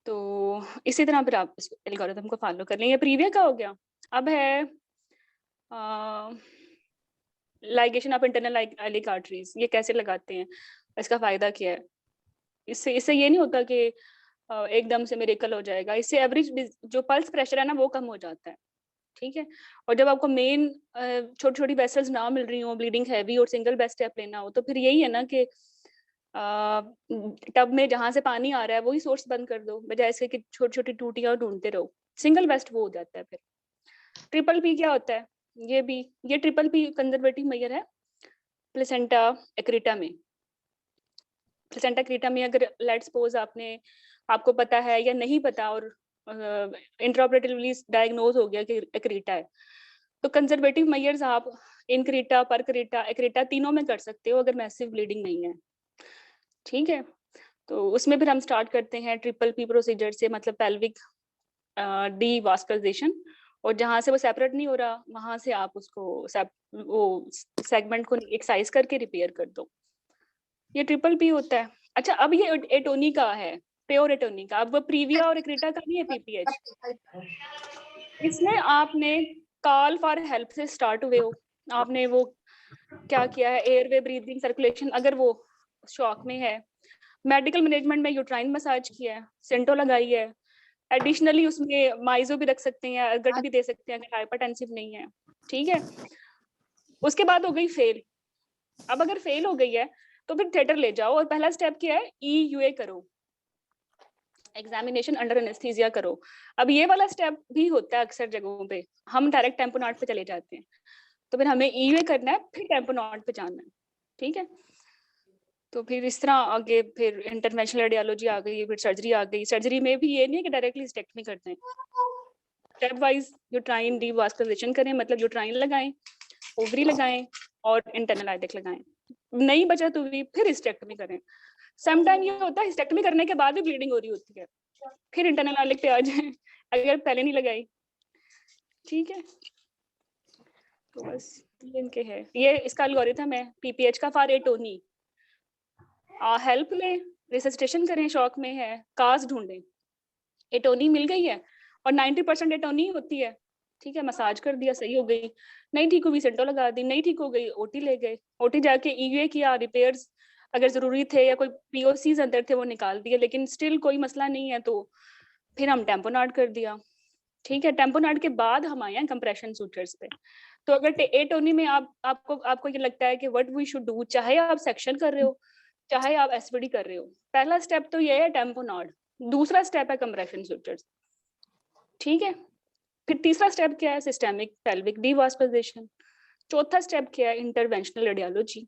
तो इसी तरह फिर आप इस एल्गोरिथम को फॉलो कर लें। ये प्रीविया का हो गया। अब है ligation of internal iliac arteries, ये कैसे लगाते हैं, इसका फायदा क्या है? इससे ये नहीं होता कि एकदम से मिरेकल हो जाएगा। इससे एवरेज जो पल्स प्रेशर है ना वो कम हो जाता है, ठीक है। और जब आपको मेन छोटी छोटी वेसल्स ना मिल रही हो, ब्लीडिंग हैवी और सिंगल बेस्ट स्टेप लेना हो, तो फिर यही है ना कि टब में जहां से पानी आ रहा है वही सोर्स बंद कर दो, बजाय इसके कि छोटी छोटी टूटियां ढूंढते रहो। सिंगल बेस्ट वो हो जाता है। फिर ट्रिपल पी क्या होता है? ये ट्रिपल पी कंजर्वेटिव मेजर है प्लेसेंटा एक्रीटा में। प्लेसेंटा एक्रीटा में अगर लेट्स सपोज आपको पता है या नहीं पता और इंट्राऑपरेटिवली डायग्नोज हो गया कि एक्रीटा है, तो कंजर्वेटिव मेजर्स आप इनक्रीटा, परक्रीटा, एक्रीटा तीनों में कर सकते हो अगर मैसिव ब्लीडिंग नहीं है, ठीक है। तो उसमें फिर हम स्टार्ट करते हैं ट्रिपल पी प्रोसीजर से, मतलब पेल्विक डीवास्कुलराइजेशन, और जहां से वो सेपरेट नहीं हो रहा वहां से आप उसको वो सेगमेंट को एक्साइज करके रिपेयर कर दो। ये ट्रिपल पी होता है। अच्छा, अब ये एटोनी का है, प्योर एटोनी का। अब वो प्रीविया और एक्रीटा का नहीं है पीपीएच। इसमें आपने कॉल फॉर हेल्प से स्टार्ट हुए हो, आपने वो क्या किया है, एयरवे, ब्रीदिंग, सर्कुलेशन, अगर वो शॉक में है, मेडिकल मैनेजमेंट में यूट्राइन मसाज किया है, सेंटो लगाई है, एडिशनली उसमें माइजो भी रख सकते हैं, अर्गट भी दे सकते हैं अगर हाइपरटेंसिव नहीं है, ठीक है। उसके बाद हो गई फेल। अब अगर फेल हो गई है तो फिर थिएटर ले जाओ, और पहला स्टेप क्या है, EUA करो, एग्जामिनेशन अंडर एनेस्थीसिया करो। अब ये वाला स्टेप भी होता है अक्सर जगहों पे, हम डायरेक्ट टेम्पोनॉट पे चले जाते हैं, तो फिर हमें EUA करना है, फिर टेम्पोनॉट पे जाना है, ठीक है। तो फिर इस तरह आगे फिर इंटरवेंशनल रेडियोलॉजी आ गई, फिर सर्जरी आ गई। सर्जरी में भी ये नहीं है कि डायरेक्टली स्टेक्टमी करते हैं, स्टेप वाइज यूट्राइन डीवास्कुलराइजेशन करें, मतलब यूट्राइन लगाएं, ओवरी लगाएं और इंटरनल आइलेक लगाएं। नहीं बचा तो भी फिर हिस्टेक्टमी करें। सम टाइम ये होता है हिस्टेक्टमी करने के बाद भी ब्लीडिंग हो रही होती है, फिर इंटरनल आइलेक पे आ जाए अगर पहले नहीं लगाई, ठीक है। तो बस इनके है, ये इसका एल्गोरिथम है पीपीएच का फॉर एटोनी। हेल्प लें, रिससिटेशन करें, शॉक में है, काज ढूंढें, एटोनी मिल गई है और 90% एटोनी होती है, ठीक है, मसाज कर दिया, सही हो गई, नहीं ठीक हुई सेंटो लगा दी, नहीं ठीक हो गई ओटी ले गए, ओटी जाके EUA किया, रिपेयर्स अगर जरूरी थे या कोई POCs अंदर थे वो निकाल दिए, लेकिन स्टिल कोई मसला नहीं है तो फिर हम टेम्पोनाड कर दिया, ठीक है। टेम्पोनाड के बाद हम आए हैं कंप्रेशन सूचर्स पे। तो अगर एटोनी में आपको ये लगता है कि व्हाट वी शुड डू, चाहे आप सेक्शन कर रहे हो चाहे आप एसपीडी कर रहे हो। पहला स्टेप तो ये है टेम्पोनॉड, दूसरा स्टेप है कंप्रेशन सूचर्स, ठीक है। फिर तीसरा स्टेप क्या है, सिस्टेमिक पेल्विक डीवास्कुलाइजेशन। चौथा स्टेप क्या है, इंटरवेंशनल रेडियोलॉजी।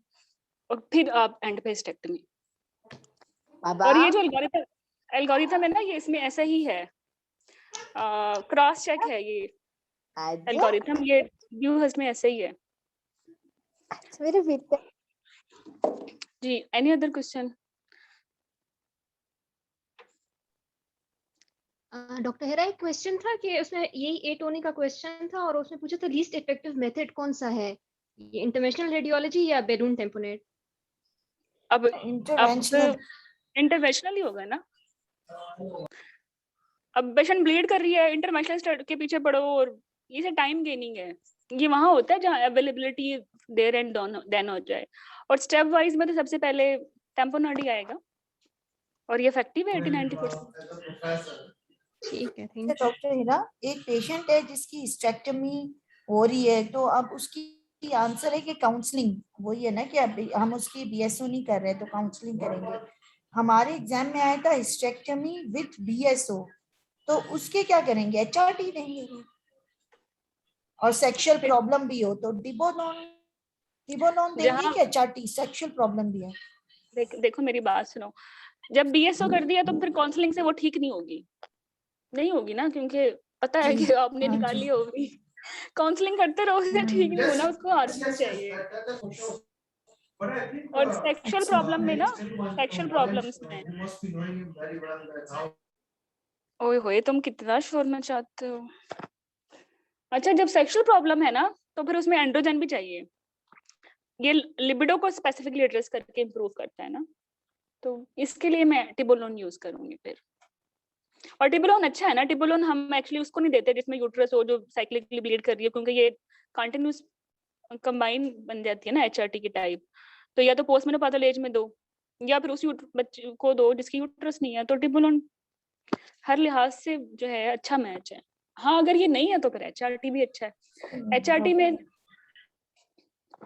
और फिर आप एंड पे हिस्टेक्टमी। और ये जो एल्गोरिथम है ना, ये इसमें ऐसा ही है, क्रॉस चेक है ये एल्गोरिथम, ये व्यूअर्स में ऐसे ही है मेरे बेटे जी। Any other question? Doctor Hira, एक क्वेश्चन था कि उसमें यही एटोनी का क्वेश्चन था और उसमें पूछा था लीस्ट इफेक्टिव मेथड कौन सा है, ये इंटरवेंशनल रेडियोलॉजी या बैरून टेम्पोनेट? अब इंटरवेंशनल ही होगा ना। अब पेशेंट ब्लीड कर रही है, इंटरवेंशनल के पीछे पड़ो, और ये टाइम गेनिंग है। ये वहां होता है जहाँ अवेलेबिलिटी देयर एंड देन हो जाए। और स्टेप वाइज में तो सबसे पहले टेम्पोनॉड ही आएगा, और ये इफेक्टिव है 80-90%। ठीक है, थैंक यू। डॉक्टर हिरा, एक पेशेंट है जिसकी हिस्टेक्टमी हो रही है, तो अब उसकी आंसर है कि काउंसलिंग, वही है ना कि अब हम उसकी बीएसओ नहीं कर रहे तो काउंसलिंग करेंगे। हमारे एग्जाम में आया था हिस्टेक्टमी विथ बीएसओ, तो उसके क्या करेंगे, एचआरटी देंगे? और सेक्सुअल प्रॉब्लम भी हो तो डिबोनॉन देंगे कि एचआरटी? सेक्सुअल प्रॉब्लम भी है। देखो मेरी बात सुनो, जब बीएसओ कर दिया तो फिर काउंसलिंग से वो ठीक नहीं होगी ना, क्योंकि पता है कि आपने निकाली होगी। काउंसलिंग करते रहोगे ठीक नहीं होना, उसको हार्मोन चाहिए। और सेक्सुअल प्रॉब्लम में ना, सेक्सुअल प्रॉब्लम्स में ओए होए तुम कितना शोर मचाते हो। अच्छा, जब सेक्सुअल प्रॉब्लम है ना तो फिर उसमें एंड्रोजन भी चाहिए। ये लिबिडो को स्पेसिफिकली एड्रेस करके इंप्रूव करता है ना, तो इसके लिए मैं टिबोलोन यूज करूंगी फिर। और टिबोलोन अच्छा है ना, टिबोलोन हम एक्चुअली उसको नहीं देते जिसमें यूट्रस हो, जो साइक्लिकली ब्लीड कर रही है, क्योंकि ये कंटिन्यूस कंबाइन बन जाती है ना एचआरटी की टाइप। तो या तो पोस्टमेनोपॉजल एज में दो, या फिर उस बच्चे को दो जिसकी यूट्रस नहीं है। तो टिबोलोन हर लिहाज से जो है अच्छा मैच है। हाँ, अगर ये नहीं है तो फिर एचआरटी भी अच्छा है। एचआरटी में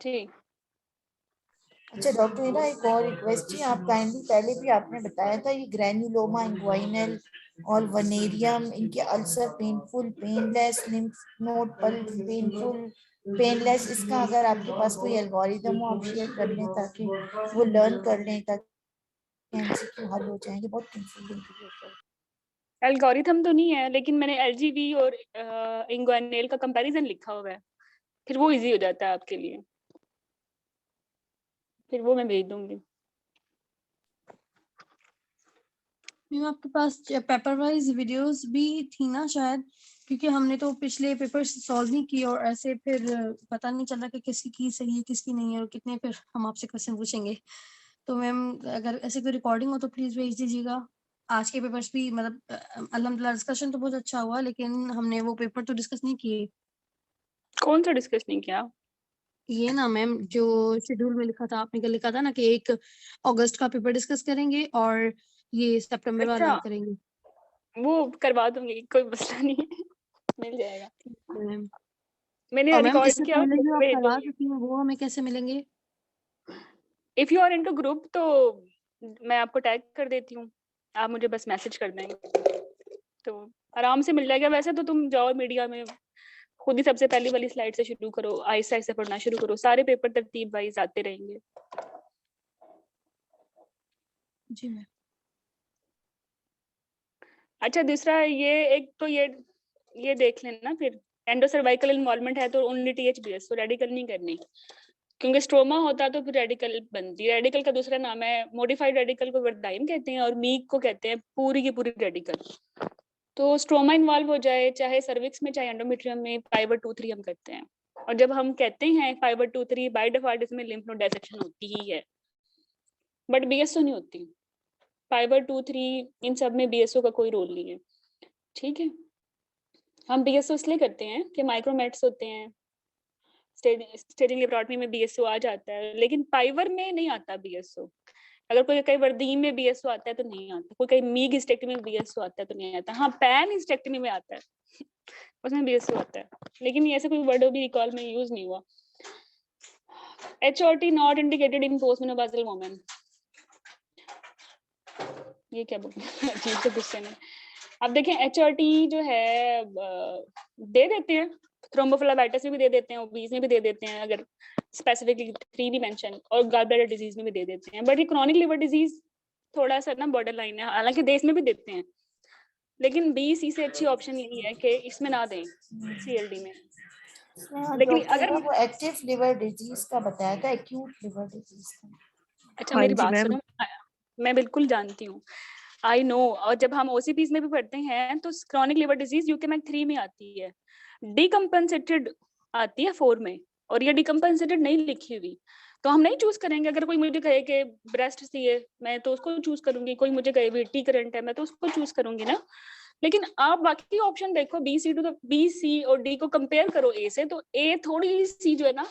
ठीक। अच्छा डॉक्टर हिरा, एक और रिक्वेस्ट है, आप काइंडली, पहले भी आपने बताया था ये ग्रैन्युलोमा इंग्वाइनल और वनेरियम, इनके ulcer painful, painless, lymph node pulp painful, painless, इसका अगर आपके पास कोई एल्गोरिथम हो आप शेयर कर लें ताकि वो लर्न कर लें, ताकि एमसीक्यू हल हो जाएंगे। बहुत कंफ्यूजिंग एल्गोरिथम तो नहीं है, लेकिन मैंने एलजीवी और इंग्वाइनल का कंपैरिजन लिखा हुआ है, फिर वो इजी हो जाता है आपके लिए, फिर वो मैं भेज दूंगी। मैम आपके पास पेपर वाइज वीडियोस भी थी ना शायद, क्योंकि हमने तो पिछले पेपर सॉल्व नहीं किए और ऐसे फिर पता नहीं चल रहा कि किसकी की सही है किसकी नहीं है, और कितने फिर हम आपसे क्वेश्चन पूछेंगे। तो मैम अगर ऐसे कोई रिकॉर्डिंग हो तो प्लीज भेज दीजिएगा। आज के पेपर्स भी मतलब अल्हम्दुलिल्लाह डिस्कशन तो बहुत अच्छा हुआ, लेकिन हमने वो पेपर तो डिस्कस नहीं किए। कौन सा डिस्कस नहीं किया? ये ना मैम जो शेड्यूल में लिखा था, आपने लिखा था ना कि 1 अगस्त का पेपर डिस्कस करेंगे और ये सितंबर वाला करेंगे। वो करवा दूंगी, कोई मसला नहीं है, मिल जाएगा। मैंने रिकॉर्ड किया, जो आप करवा सकती हैं वो हमें कैसे मिलेंगे? If you are into group तो मैं आपको टैग कर देती हूँ, आप मुझे बस मैसेज कर देंगे तो आराम से मिल जाएगा। वैसे तो तुम जाओ मीडिया में, खुद ही सबसे पहली वाली स्लाइड से शुरू करो, आहिस्ता आहिस्ता पढ़ना शुरू करो, सारे पेपर तरतीब वाइज आते रहेंगे। जी मैम। अच्छा, दूसरा ये एक तो ये देख लेना, फिर एंडोसर्वाइकल इन्वॉल्वमेंट है तो ओनली टीएचबीएस, तो रेडिकल नहीं करनी, क्योंकि स्ट्रोमा होता तो फिर रेडिकल बनती। रेडिकल का दूसरा नाम है, मॉडिफाइड रेडिकल को वर्डाइम कहते हैं और मीक को कहते हैं पूरी की पूरी रेडिकल। तो स्ट्रोमा इन्वॉल्व हो जाए चाहे सर्विक्स में चाहे एंडोमेट्रियम में, फाइबर 2-3 हम करते हैं। और जब हम कहते हैं फाइबर 2-3 बाय डिफॉल्ट इसमें लिम्फ नोड डायसेक्शन होती ही है, बट बीएसओ नहीं होती। फाइबर 2-3 इन सब में बीएसओ का कोई रोल नहीं है, ठीक है। हम बीएसओ इसलिए करते हैं कि माइक्रोमेट्स होते हैं, स्टेजिंग लेप्रोटमी में बीएसओ आ जाता है, लेकिन पाइवर में नहीं आता बीएसओ। अगर कोई कई वर्दीम में बीएसओ आता है तो नहीं आता, कोई कई मीग हिस्टेक्टमी में बीएसओ आता है तो नहीं आता। हाँ, पैन हिस्टेक्टमी में आता है, उसमें बीएसओ आता है, लेकिन ये ऐसे कोई वर्ड भी रिकॉल में यूज नहीं हुआ। HRT not indicated in postmenopausal women, ये क्या बोल अजीब से क्वेश्चन है। अब देखें HRT जो है दे देते हैं, थ्रोम्बोफ्लेबाइटिस में भी दे देते हैं, ओबीज में भी दे देते हैं, अगर स्पेसिफिकली 3 भी मेंशन, और गॉल ब्लैडर डिजीज में भी दे देते हैं। बट ये क्रॉनिक लिवर डिजीज थोड़ा सा ना बॉर्डर लाइन है, हालांकि देश में भी देते हैं, लेकिन BC से अच्छी ऑप्शन यही है कि इसमें ना दें CLD में। लेकिन डॉक्टर अगर वो एक्टिव लिवर डिजीज का बताया था, एक्यूट लिवर डिजीज का। अच्छा मेरी बात सुनो, मैं बिल्कुल जानती हूँ, आई नो, और जब हम OCPs में भी पढ़ते हैं तो क्रॉनिक लिवर डिजीज UKMAC 3 में आती है, डिकम्पनसेटेड आती है 4 में, और ये डिकम्पनसेटेड नहीं लिखी हुई, तो हम नहीं चूज करेंगे। अगर कोई मुझे कहे कि ब्रेस्ट सी है, मैं तो उसको चूज करूंगी, कोई मुझे कहे VT करंट है, मैं तो उसको चूज करूंगी ना। लेकिन आप बाकी ऑप्शन देखो, B, C और D को कंपेयर करो A से, तो A थोड़ी सी जो है ना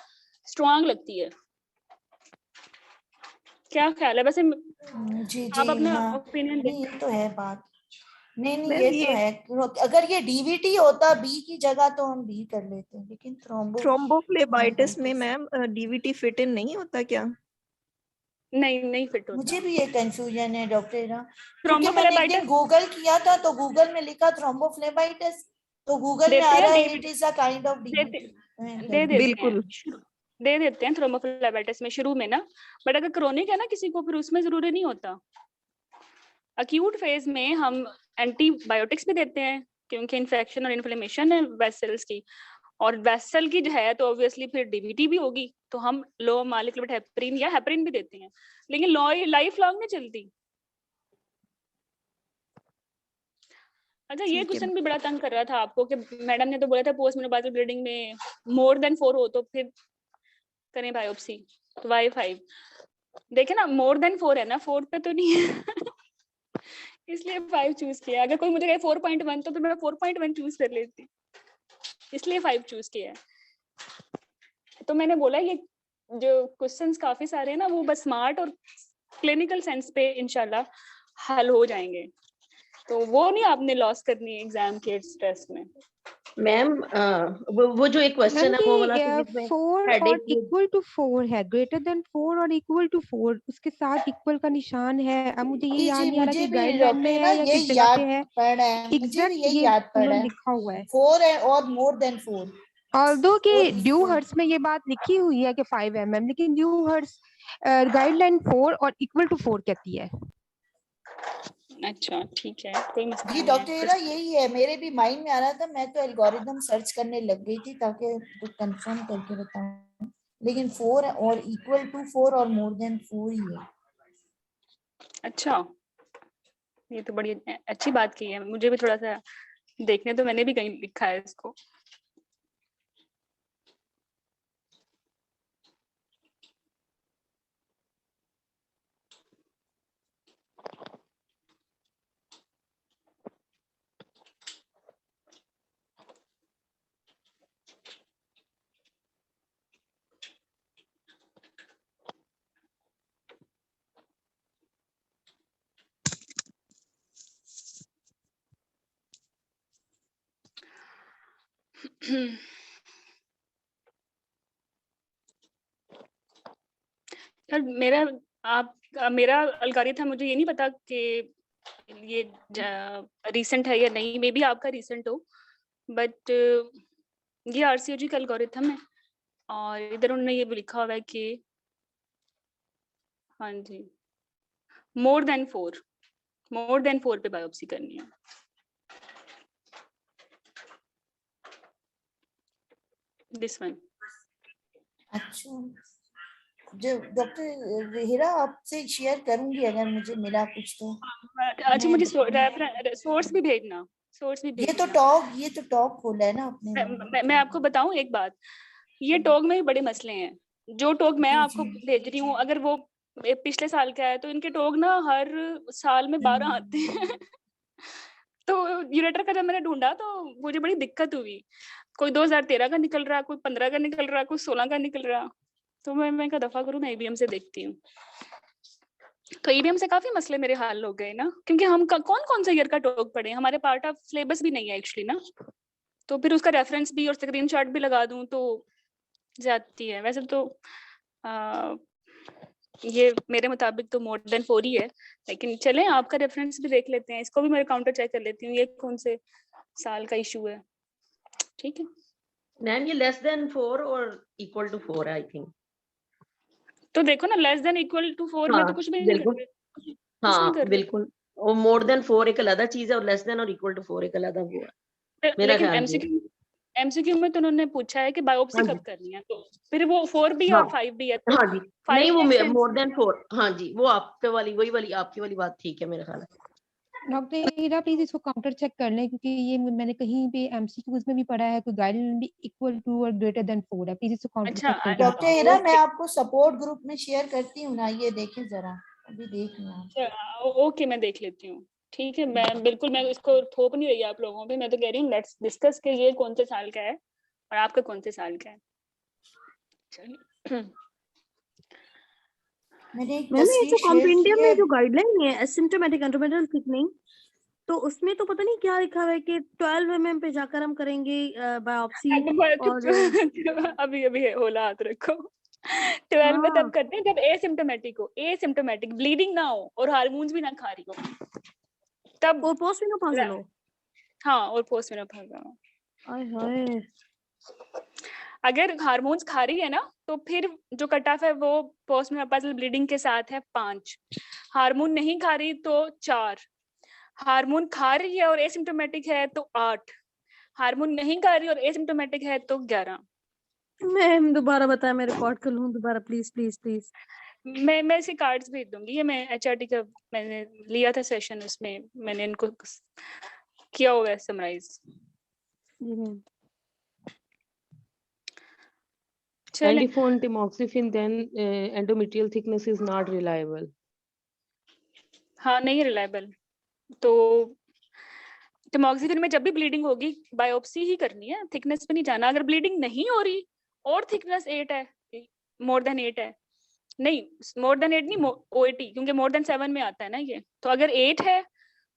स्ट्रांग लगती है। क्या ख्याल है वैसे? जी आप अपना हाँ, ओपिनियन नहीं ये तो है बात, नहीं मैम ये ये तो है। अगर ये DVT होता B की जगह तो हम B कर लेते हैं, लेकिन थ्रोम्बोफ्लेबाइटिस में मैम DVT फिट इन नहीं होता क्या? नहीं फिट होता। मुझे भी ये कंफ्यूजन है डॉक्टर, क्योंकि मैंने एक दिन थ्रोम्बोफ्लेबाइटिस गूगल किया था, तो गूगल में लिखा थ्रोम्बोफ्लेबाइटिस, तो गूगल में आ देते रहा है हैं it is a kind of they DVT। देते हैं, दे देते हैं थ्रोम्बोफ्लेबाइटिस में शुरू में ना, बट अगर क्रोनिक है ना किसी को, फिर उसमें जरूरी नहीं होता। अक्यूट फेज में हम एंटीबायोटिक्स भी देते हैं, क्योंकि इन्फेक्शन और इन्फ्लेमेशन है वेसल्स की, और वेसल की जो है तो ऑब्वियसली फिर DVT भी होगी, तो हम लो मॉलिक्यूलर हेपरिन या हेपरिन भी देते हैं, लेकिन लाइफ लॉन्ग नहीं चलती। अच्छा ये क्वेश्चन भी बड़ा तंग कर रहा था आपको कि मैडम ने तो बोला था पोस्ट मेनोपाजल ब्लीडिंग में मोर देन 4 हो तो फिर करें बायोप्सी, तो वाई 5 देखे ना, मोर देन 4 है ना, 4 पे तो नहीं है इसलिए 5 चूज किया। अगर कोई मुझे कहे 4.1 तो फिर मैं 4.1 चूज कर लेती, इसलिए 5 चूज किया है। तो मैंने बोला ये जो क्वेश्चंस काफी सारे हैं ना, वो बस स्मार्ट और क्लिनिकल सेंस पे इंशाल्लाह हल हो जाएंगे, तो वो नहीं आपने लॉस करनी है एग्जाम के स्ट्रेस में। मैम वो जो एक क्वेश्चन है वो वाला कि मैम जिसमें 4 और हेडेक इक्वल टू 4 है, ग्रेटर देन 4 और इक्वल टू 4, उसके साथ इक्वल का निशान है। अब मुझे ये जी याद जी, नहीं आ रहा मुझे कि भी गाइडलाइन में डॉक्टर ना है या ये किस जगह याद पे है, पड़ा है, मुझे भी एग्जैक्ट यही ये याद पड़ा है, लिखा हुआ है। 4 है और मोर देन 4, ऑल्दो कि और ड्यू equal। हर्ट्स में ये बात लिखी हुई है कि 5 mm, लेकिन ड्यू हर्ट्स गाइडलाइन 4 और इक्वल टू 4 कहती है। अच्छा ठीक है, कोई मसला जी नहीं डॉक्टर है। इरा यही है, मेरे भी माइंड में आ रहा था, मैं तो एल्गोरिदम सर्च करने लग गई थी ताकि तो कंफर्म करके बताऊं, लेकिन 4 और इक्वल टू 4 और मोर देन 4 ही है। अच्छा ये तो बड़ी अच्छी बात की है, मुझे भी थोड़ा सा देखने, तो मैंने भी कहीं लिखा है इसको। यार मेरा एल्गोरिथम मुझे ये नहीं पता कि ये रीसेंट है या नहीं, मे बी आपका रीसेंट हो, बट ये RCOG का एल्गोरिथम है, और इधर उन्होंने ये भी लिखा हुआ है कि हाँ जी मोर देन 4 पे बायोप्सी करनी है। This one. अच्छा जो डॉक्टर हीरा आपसे शेयर करूंगी अगर मुझे मिला कुछ तो। अच्छा मुझे सोर्स भी भेजना, ये तो टॉक खोला है ना आपने। मैं आपको बताऊं एक बात, ये टॉक में भी बड़े मसले हैं। जो टॉक मैं आपको भेज रही हूँ, अगर वो पिछले साल का है, तो इनके टॉक ना हर साल में 12 आते हैं तो यूरेटर का जब मैंने ढूंढा तो मुझे बड़ी दिक्कत हुई, कोई 2013 का निकल रहा, कोई 15 का निकल रहा, कोई 16 का निकल रहा, तो मैं का दफा करूँ, मैं EBM से देखती हूँ। तो EBM से काफी मसले मेरे हल हो गए ना, क्योंकि हम कौन सा ईयर का टॉक पढ़े, हमारे पार्ट ऑफ सिलेबस भी नहीं है एक्चुअली ना, तो फिर उसका रेफरेंस भी और स्क्रीनशॉट भी लगा दूं तो जाती है। वैसे तो ये मेरे मुताबिक तो मोर देन 4 ही है, लेकिन चलें आपका रेफरेंस भी देख लेते हैं, इसको भी मैं काउंटर चेक कर लेती हूँ, ये कौन से साल का इशू है। ठीक है मैम, ये लेस देन 4 और इक्वल टू 4 है आई थिंक। तो देखो ना, लेस देन इक्वल टू 4 में तो कुछ भी नहीं कर बिल्कुल, रहे, कुछ नहीं हाँ कर रहे। बिल्कुल, और मोर देन 4 एक अलग चीज है और लेस देन और इक्वल टू 4 एक अलग वो है मेरा लेकिन ख्याल ये। एमसीक्यू में तो उन्होंने पूछा है कि बायोप्सी हाँ जी, कब करनी है, तो फिर वो 4 भी हाँ और 5 भी है, तो हाँ जी, 5 नहीं वो makes sense। मोर देन 4, हाँ जी, वो आपके वाली वही वाली आपकी वाली बात ठीक है मेरा ख्याल है। डॉक्टर हीरा प्लीज इसको काउंटर चेक कर लें, क्योंकि ये मैंने कहीं पे एमसीक्यूज में भी पढ़ा है, कोई गाइडलाइन भी इक्वल टू और ग्रेटर देन 4 है। प्लीज इसको काउंटर अच्छा चेक करके डॉक्टर बताओ। हीरा, मैं आपको सपोर्ट ग्रुप में शेयर करती हूँ ना, ये देखें जरा, अभी देख लें। ओके मैं देख लेती हूँ। ठीक है, मैं बिल्कुल, मैं इसको थोप नहीं रही आप लोगों पे, मैं तो कह रही हूँ लेट्स डिस्कस कि ये कौन से साल का है और आपका कौन से साल का है। चलिए मैंने एक मैम, ये तस्वीर जो शेयर कॉम्पेंडियम की में है। जो गाइडलाइन है एसिम्प्टोमेटिक इंटरमिटेंट थिकनिंग, तो उसमें तो पता नहीं क्या लिखा हुआ है कि 12 mm पे जाकर हम करेंगे बायोप्सी और अभी अभी होला हाथ रखो। 12 में तब हाँ करते हैं जब एसिम्प्टोमेटिक हो, एसिम्प्टोमेटिक ब्लीडिंग ना हो और हार्मोन्स भी ना खा रही हो, तब। और पोस्ट मेनोपॉजल हो। हाँ, और पोस्ट मेनोपॉजल हो। आय हाय, अगर हार्मोन्स खा रही है ना, तो फिर जो कट ऑफ है वो पोस्ट मेनोपॉजल ब्लीडिंग के साथ है 5, हार्मोन नहीं खा रही तो 4, हार्मोन खा रही है और एसिम्प्टोमेटिक है तो 8, हार्मोन नहीं खा रही और एसिम्प्टोमेटिक है तो 11। मैम दोबारा बताया, मैं रिकॉर्ड कर लूँ दोबारा प्लीज प्लीज प्लीज। मैं इसे कार्ड्स भेज दूंगी, ये मैं एचआरटी का मैंने लिया था सेशन, उसमें मैंने इनको किया हुआ है समराइज। जी मैम। चले 94 tamoxifen, then endometrial thickness is not reliable. हाँ, नहीं रिलायबल। तो टेमोक्सिफेन में जब भी ब्लीडिंग होगी बायोप्सी ही करनी है, थिकनेस पे नहीं जाना। अगर ब्लीडिंग नहीं हो रही और थिकनेस 8 है, मोर देन 8 है, नहीं मोर देन 8 नहीं, OAT, क्योंकि मोर देन 7 में आता है ना ये, तो अगर 8 है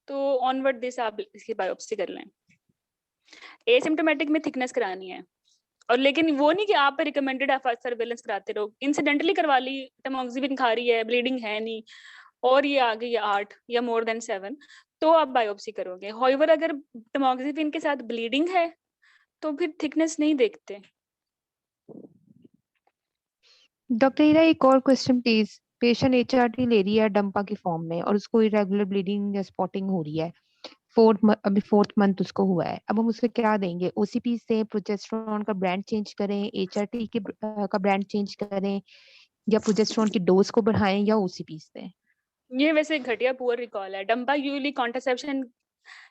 तो ऑनवर्ड दिस आप इसकी बायोप्सी कर लें। एसिम्प्टोमेटिक में थिकनेस करानी है, और लेकिन वो नहीं कि आप रिकमेंडेड सर्वेलेंस कराते रहो, इंसिडेंटली करवा ली, टेमोक्सिफेन खा रही है, ब्लीडिंग है नहीं और ये आ गई 8 या मोर देन 7, तो आप बायोप्सी करोगे। हाउएवर अगर टेमोक्सिफेन के साथ ब्लीडिंग है तो फिर थिकनेस नहीं देखते। डॉक्टर हीरा एक और क्वेश्चन प्लीज। पेशेंट एचआरटी ले रही है डंपा की फॉर्म में और उसको इरेगुलर ब्लीडिंग या स्पॉटिंग हो रही है, अभी 4th मंथ उसको हुआ है। अब हम उसे क्या देंगे? ओसीपी से प्रोजेस्टेरोन का ब्रांड चेंज करें, एचआरटी के का ब्रांड चेंज करें, या प्रोजेस्टेरोन की डोज को बढ़ाएं, या ओसीपी से? ये वैसे घटिया पुअर रिकॉल है। डंपा यूजुअली कॉन्ट्रासेप्शन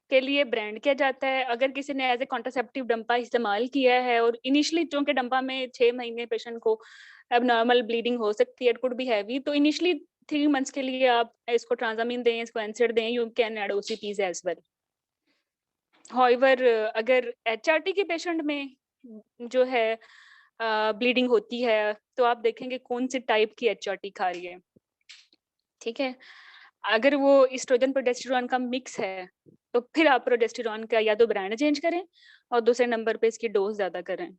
के लिए ब्रांड किया जाता है। अगर किसी ने एज ए कॉन्ट्रासेप्टिव डंपा इस्तेमाल किया है और इनिशियली चूंकि डंपा में 6 महीने पेशेंट को अब नॉर्मल ब्लीडिंग हो सकती है, इट कुड बी हैवी, तो इनिशियली 3 मंथ्स के लिए आप इसको ट्रांजामिन दें, इसको एनसेड दें, you can add OCPs as well. However अगर एचआरटी के पेशेंट में जो है ब्लीडिंग होती है, तो आप देखेंगे कौन सी टाइप की एचआरटी खा रही है। ठीक है, अगर वो एस्ट्रोजन प्रोजेस्टेरोन का मिक्स है तो फिर आप प्रोजेस्टेरोन का या तो ब्रांड चेंज करें और दूसरे नंबर पे इसकी डोज ज्यादा करें,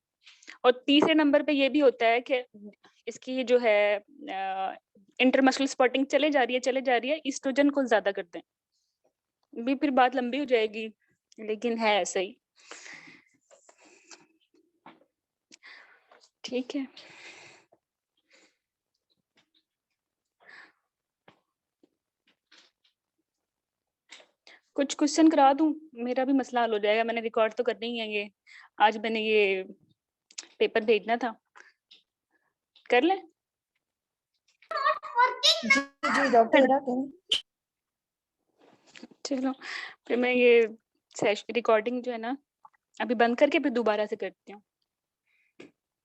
और तीसरे नंबर पे ये भी होता है कि इसकी जो है इंटरमस्कुलर स्पॉटिंग चले जा रही है, एस्ट्रोजन को ज्यादा कर दें। भी फिर बात लंबी हो जाएगी, लेकिन है ऐसा ही। ठीक है, कुछ क्वेश्चन करा दूं, मेरा भी मसला हल हो जाएगा। मैंने रिकॉर्ड तो करनी ही है, ये आज मैंने ये पेपर भेजना था, कर लें? जी डॉक्टर, चलो फिर मैं ये रिकॉर्डिंग जो है ना अभी बंद करके फिर दोबारा से करती हूँ।